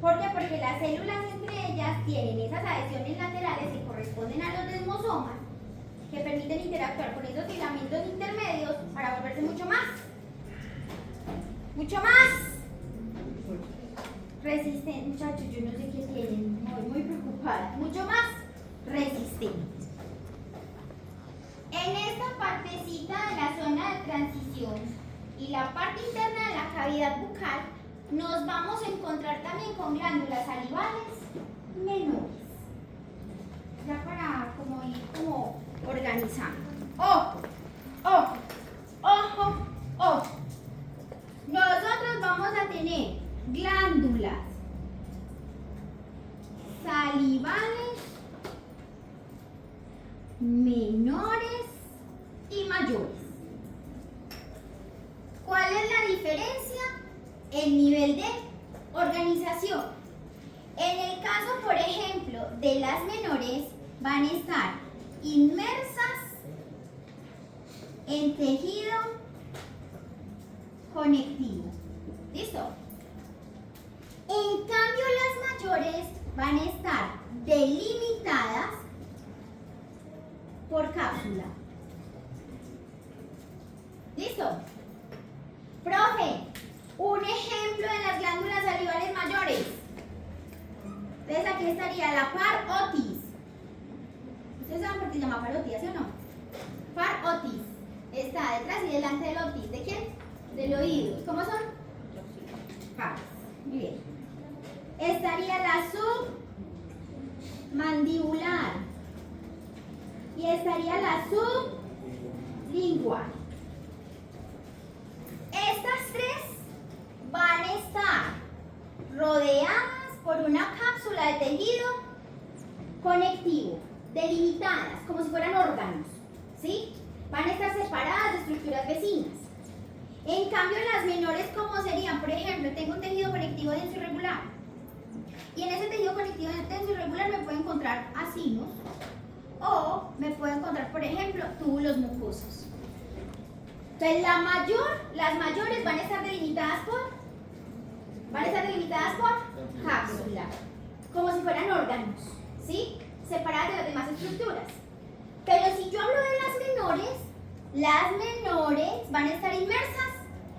S1: ¿Por qué? Porque las células entre ellas tienen esas adhesiones laterales que corresponden a los desmosomas, que permiten interactuar con esos filamentos intermedios para volverse mucho más resistente. Muchachos, yo no sé qué tienen, muy preocupada, mucho más resistente. En esta partecita de la zona de transición y la parte interna de la cavidad bucal nos vamos a encontrar también con glándulas salivales menores. Ya para como ir como organizando. Ojo. Nosotros vamos a tener glándulas salivales menores y mayores. ¿Cuál es la diferencia? El nivel de organización. En el caso, por ejemplo, de las menores, van a estar inmersas en tejido conectivo. ¿Listo? En cambio, las mayores van a estar delimitadas por cápsula. ¿Listo? Profe, un ejemplo de las glándulas salivales mayores. Entonces aquí estaría la par otis. ¿Ustedes saben por qué se llama par otis, sí o no? Par otis. Está detrás y delante del otis. ¿De quién? Del oído. ¿Cómo son? Pares. Muy bien. Estaría la submandibular. Y estaría la sublingual. Estas tres van a estar rodeadas por una cápsula de tejido conectivo, delimitadas, como si fueran órganos, ¿sí? Van a estar separadas de estructuras vecinas. En cambio, las menores, ¿cómo serían? Por ejemplo, tengo un tejido conectivo denso irregular. Y en ese tejido conectivo denso irregular me puedo encontrar acinos o me puedo encontrar, por ejemplo, túbulos mucosos. Entonces, las mayores van a estar delimitadas por cápsula, como si fueran órganos, ¿sí? Separadas de las demás estructuras. Pero si yo hablo de las menores van a estar inmersas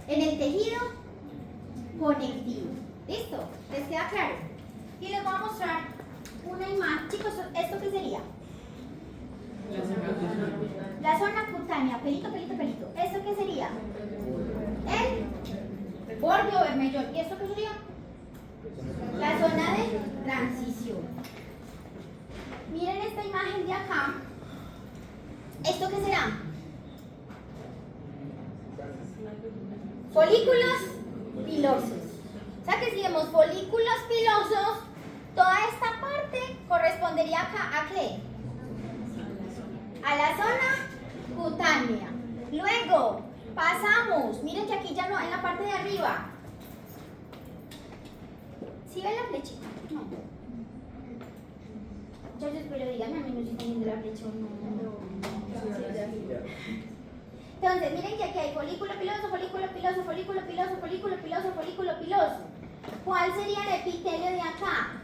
S1: en el tejido conectivo. ¿Listo? ¿Les queda claro? Y les voy a mostrar una imagen. Chicos, ¿esto qué sería? La zona cutánea, pelito. ¿Esto qué sería? El borde o vermellón. ¿Y esto qué sería? La zona de transición. Miren esta imagen de acá. ¿Esto qué será? Folículos pilosos. O sea que si vemos folículos pilosos, toda esta parte correspondería acá ¿a qué? A la zona cutánea. Luego pasamos, miren que aquí ya no, en la parte de arriba. ¿Sí ven la flechita? No. Muchachos, pero díganme a mí no si están viendo la flecha o no. Entonces, miren que aquí hay folículo piloso. ¿Cuál sería el epitelio de acá?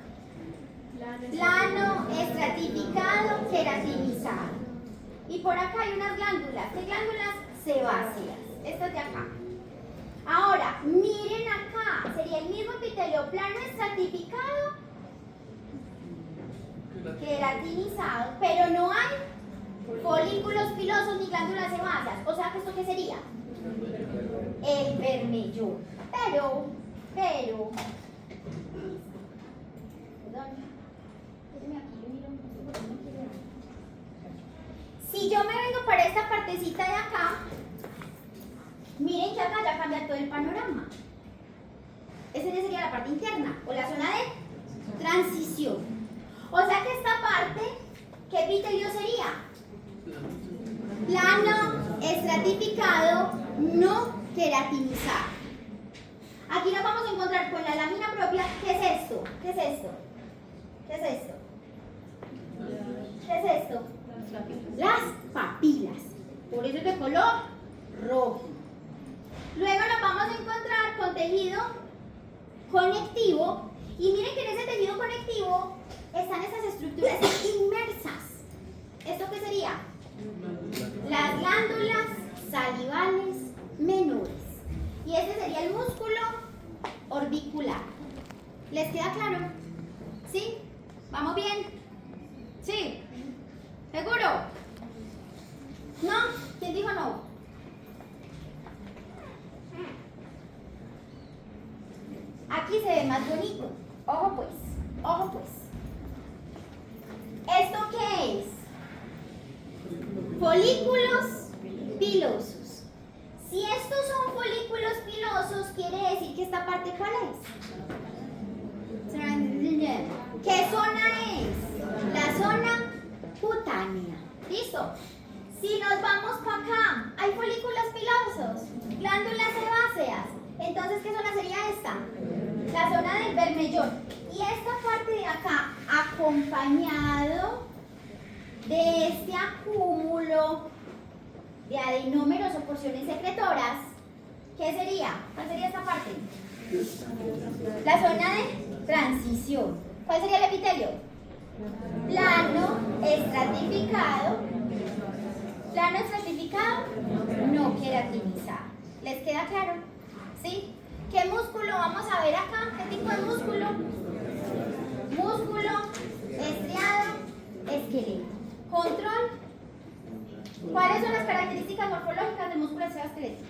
S1: Plano, estratificado, queratinizado. Y por acá hay unas glándulas. ¿Qué glándulas? Sebáceas. Estas de acá. Ahora, miren acá. Sería el mismo epitelio plano estratificado, queratinizado, pero no hay folículos pilosos ni glándulas sebáceas. O sea que esto ¿qué sería? El bermellón. Pero, perdón. Déjenme aquí, yo miro, no quiero ver. Si yo me vengo para esta partecita de acá, miren que acá ya cambia todo el panorama. Esa ya sería la parte interna o la zona de transición. O sea que esta parte, ¿qué epitelio sería? Plano, estratificado, no queratinizado. Aquí nos vamos a encontrar con la lámina propia. ¿Qué es esto? ¿Qué es esto? ¿Qué es esto? ¿Qué es esto? Las papilas. Por eso es de color rojo. Luego nos vamos a encontrar con tejido conectivo. Y miren que en ese tejido conectivo están estas estructuras inmersas. ¿Esto qué sería? Las glándulas salivales menores. Y este sería el músculo orbicular. ¿Les queda claro? ¿Sí? ¿Vamos bien? ¿Sí? ¿Seguro? ¿No? ¿Quién dijo no? Aquí se ve más bonito. Ojo pues, ojo pues. ¿Esto qué es? Folículos pilosos. Si estos son folículos pilosos, quiere decir que esta parte ¿cuál es? ¿Qué zona es? La zona cutánea. ¿Listo? Si nos vamos para acá, hay folículos pilosos, glándulas sebáceas. Entonces, ¿qué zona sería esta? La zona del bermellón. Y esta parte de acá, acompañado de este acúmulo de adenómeros o porciones secretoras, ¿qué sería? ¿Cuál sería esta parte? La zona de transición. ¿Cuál sería el epitelio? Plano estratificado. Plano estratificado, no queratinizado. ¿Les queda claro? ¿Sí? ¿Qué músculo vamos a ver acá? ¿Qué tipo de músculo? Músculo estriado esquelético. Control. ¿Cuáles son las características morfológicas del músculo estriado esquelético?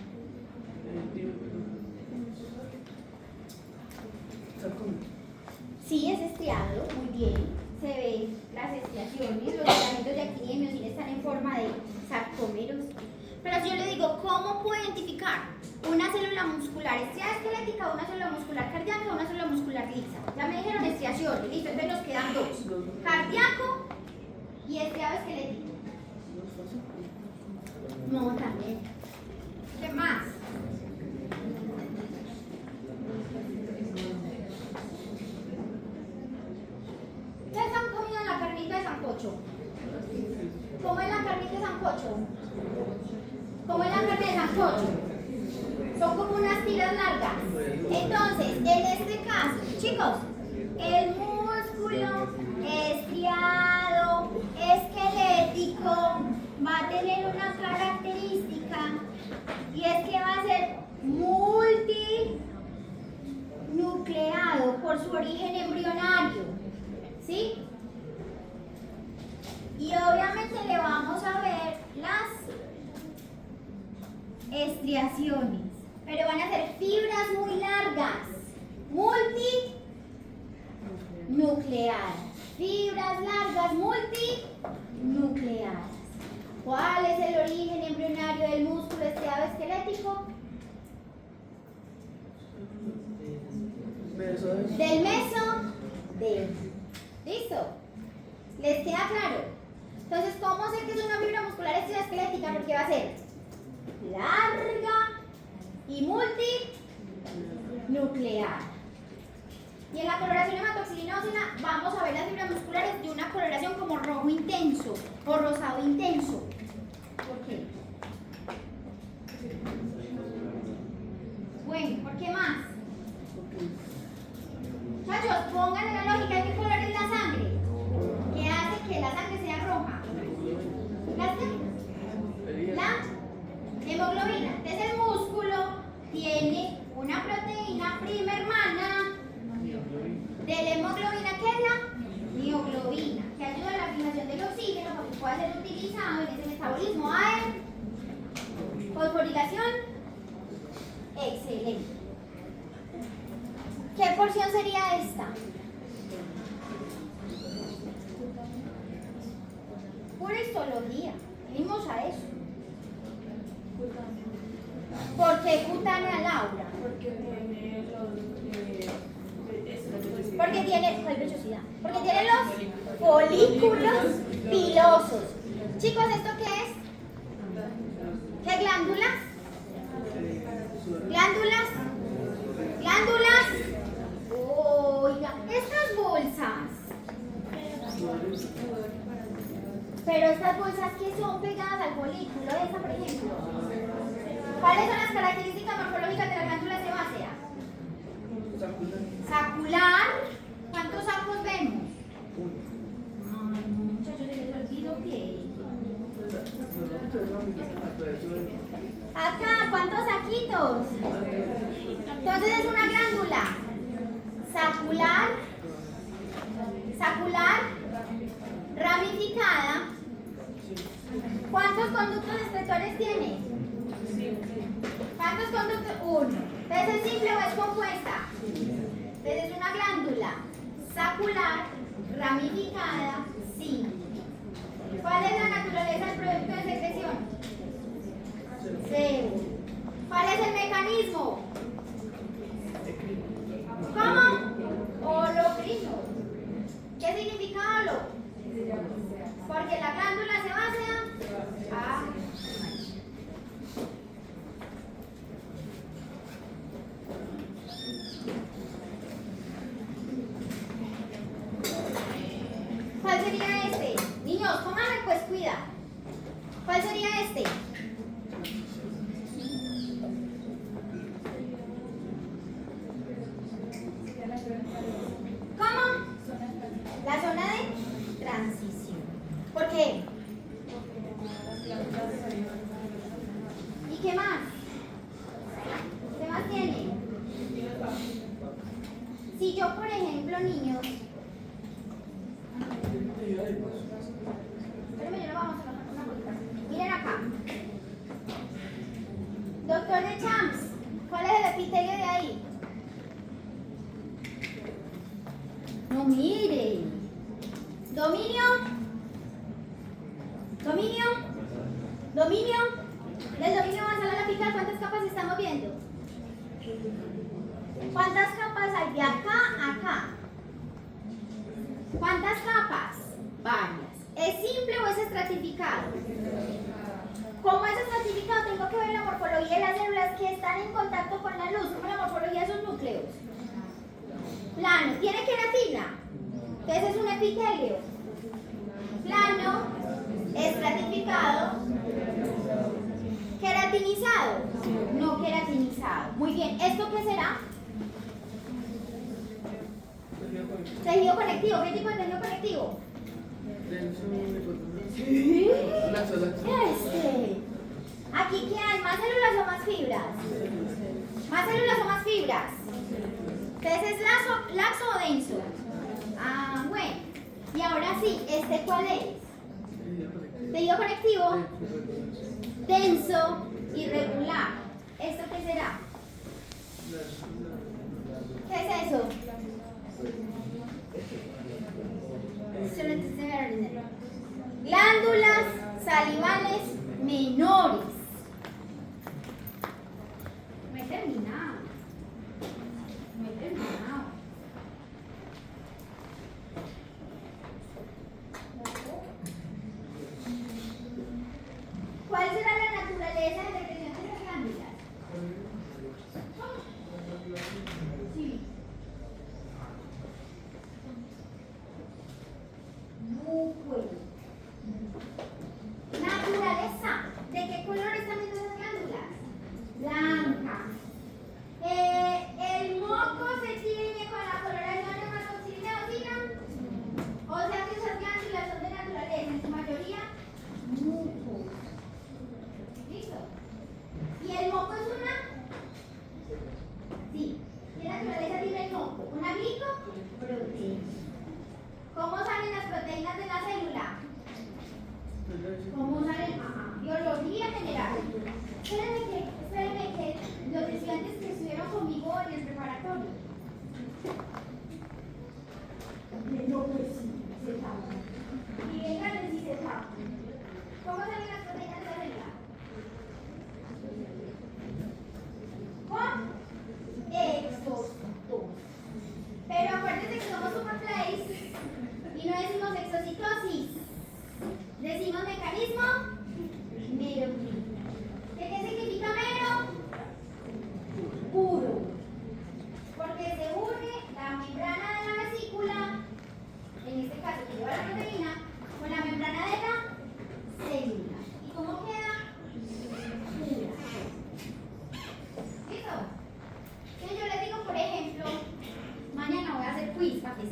S1: Sí, es estriado, muy bien. Se ven las estriaciones, los filamentos de actina y miosina están en forma de sarcómeros. Pero si yo le digo, ¿cómo puedo identificar una célula muscular estriada esquelética, una célula muscular cardíaca, una célula muscular lisa? Ya me dijeron estriaciones, listo, entonces nos quedan dos: cardíaco y estriado esquelético. No, también. ¿Qué más? ¿Ustedes han comido la carnita de sancocho? ¿Cómo es la carnita de sancocho? ¿Cómo es la carne de sancocho? Son como unas tiras largas. Entonces, en este caso, chicos, el músculo estriado esquelético va a tener una característica y es que va a ser multinucleado por su origen embrionario. ¿Sí? Y obviamente le vamos a ver las estriaciones, pero van a ser fibras muy largas, multinucleadas. Fibras largas, multinucleadas. ¿Cuál es el origen embrionario del músculo estriado esquelético? Del mesodermo. ¿Listo? ¿Les queda claro? Entonces, ¿cómo sé que es una fibra muscular estriada esquelética? Porque va a ser larga y multinucleada. Y en la coloración hematoxilinógena vamos a ver las fibras musculares de una coloración como rojo intenso o rosado intenso. ¿Por qué? Bueno, ¿por qué más? Muchachos, pongan en la lógica, ¿de qué color es la sangre? va a ser utilizado en ese metabolismo de fosforilación. Excelente. ¿Qué porción sería esta? Pura histología. Venimos a eso. ¿Por qué cutánea, Laura?
S2: Porque tiene
S1: Porque tiene, ¿cuál vellosidad? Porque tiene los folículos pilosos. Chicos, ¿esto qué es? ¿Qué glándulas? ¿Glándulas? ¿Glándulas? Oiga, estas bolsas. Pero estas bolsas que son pegadas al folículo, esta por ejemplo. ¿Cuáles son las características morfológicas de la glándula sebácea? Sacular. ¿Cuántos sacos vemos? Ay, muchachos, se les olvidó que. Acá, ¿cuántos saquitos? Entonces es una glándula sacular, ramificada. ¿Cuántos conductos excretores tiene? ¿Cuántos conductos? Uno. ¿Entonces es simple o es compuesta? Entonces es una glándula sacular, ramificada, simple. ¿Cuál es la naturaleza del producto de secreción? Cero. ¿Cuál es el mecanismo? ¿Cómo? Holocrino. ¿Qué significa holo? Porque la glándula sebácea. ¿Cuál sería este? Niños, pónganme pues cuidado. ¿Cuál sería este? ¿Cómo? La zona de transición. ¿Por qué? ¿Y qué más? ¿Qué más tiene? Si yo, por ejemplo, niños, espérenme, yo lo vamos a hacer una cosita. Miren acá. Doctor de Champs, ¿cuál es el epitelio de ahí? No, mire. Dominio. Dominio. Dominio. Del dominio basal a la apical, ¿cuántas capas estamos viendo? ¿Cuántas capas hay de acá a acá? ¿Cuántas capas? Varias. ¿Es simple o es estratificado? Como es estratificado, tengo que ver la morfología de las células que están en contacto con la luz, como la morfología de esos núcleos. Plano, ¿tiene queratina? Entonces es un epitelio. Plano, estratificado, queratinizado, no queratinizado. Muy bien, ¿esto qué será? Tejido conectivo. ¿Qué tipo de tejido conectivo? ¿Aquí qué hay? ¿Más células o más fibras? ¿Más células o más fibras? Entonces es laxo o denso. Ah, bueno. Y ahora sí, ¿este cuál es? Tejido conectivo. Denso, irregular. ¿Esto qué será? ¿Qué es eso? Glándulas salivales menores. No he terminado. No he terminado. ¿Cuál será la naturaleza de secreción de esas glándulas? Sí. Muy bueno. Naturaleza. ¿De qué color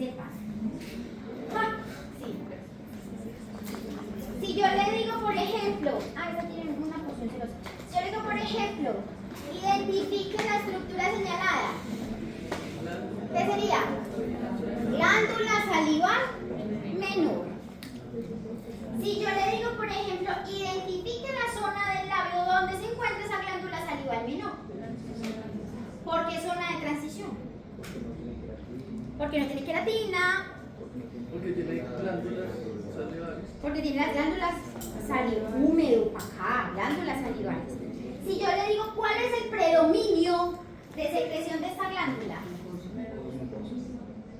S1: sepan. ¡Ja! Sí. Si yo le digo, por ejemplo, esa tiene una porción celosa. Si yo le digo, por ejemplo, identifique la estructura señalada. ¿Qué sería? Glándula salival menor. Si yo le digo, por ejemplo, identifique la zona del labio donde se encuentra esa glándula salival menor. ¿Por qué zona de transición? Porque no tiene queratina.
S3: Porque tiene glándulas salivales.
S1: Porque tiene las glándulas salivales, húmedo para acá, glándulas salivales. Si yo le digo cuál es el predominio de secreción de esta glándula.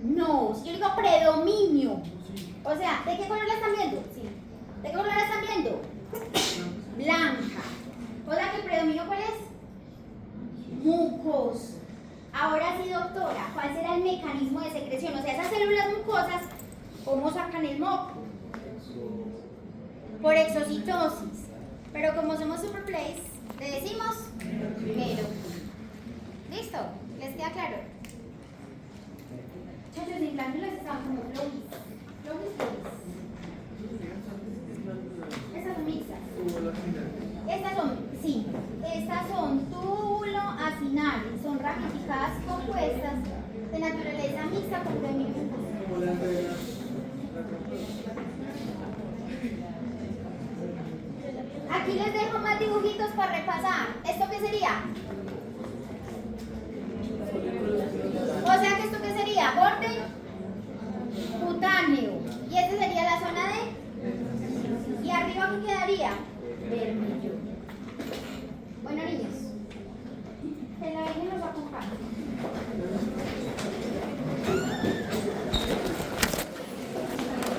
S1: No, si yo digo predominio, o sea, ¿de qué color la están viendo? Sí. ¿De qué color la están viendo? Blanca. O sea, que el predominio, ¿cuál es? Mucoso. Ahora sí, doctora, ¿cuál será el mecanismo de secreción? O sea, esas células mucosas, ¿cómo sacan el moco? Por exocitosis. Pero como somos super place, le decimos mero. ¿Listo? ¿Les queda claro? Muchachos, mis glándulas están como floris. Estas son mixtas. Estas son túbulo-acinales, son ramificadas compuestas de naturaleza mixta con predominio mucoso. Aquí les dejo más dibujitos para repasar. ¿Esto qué sería?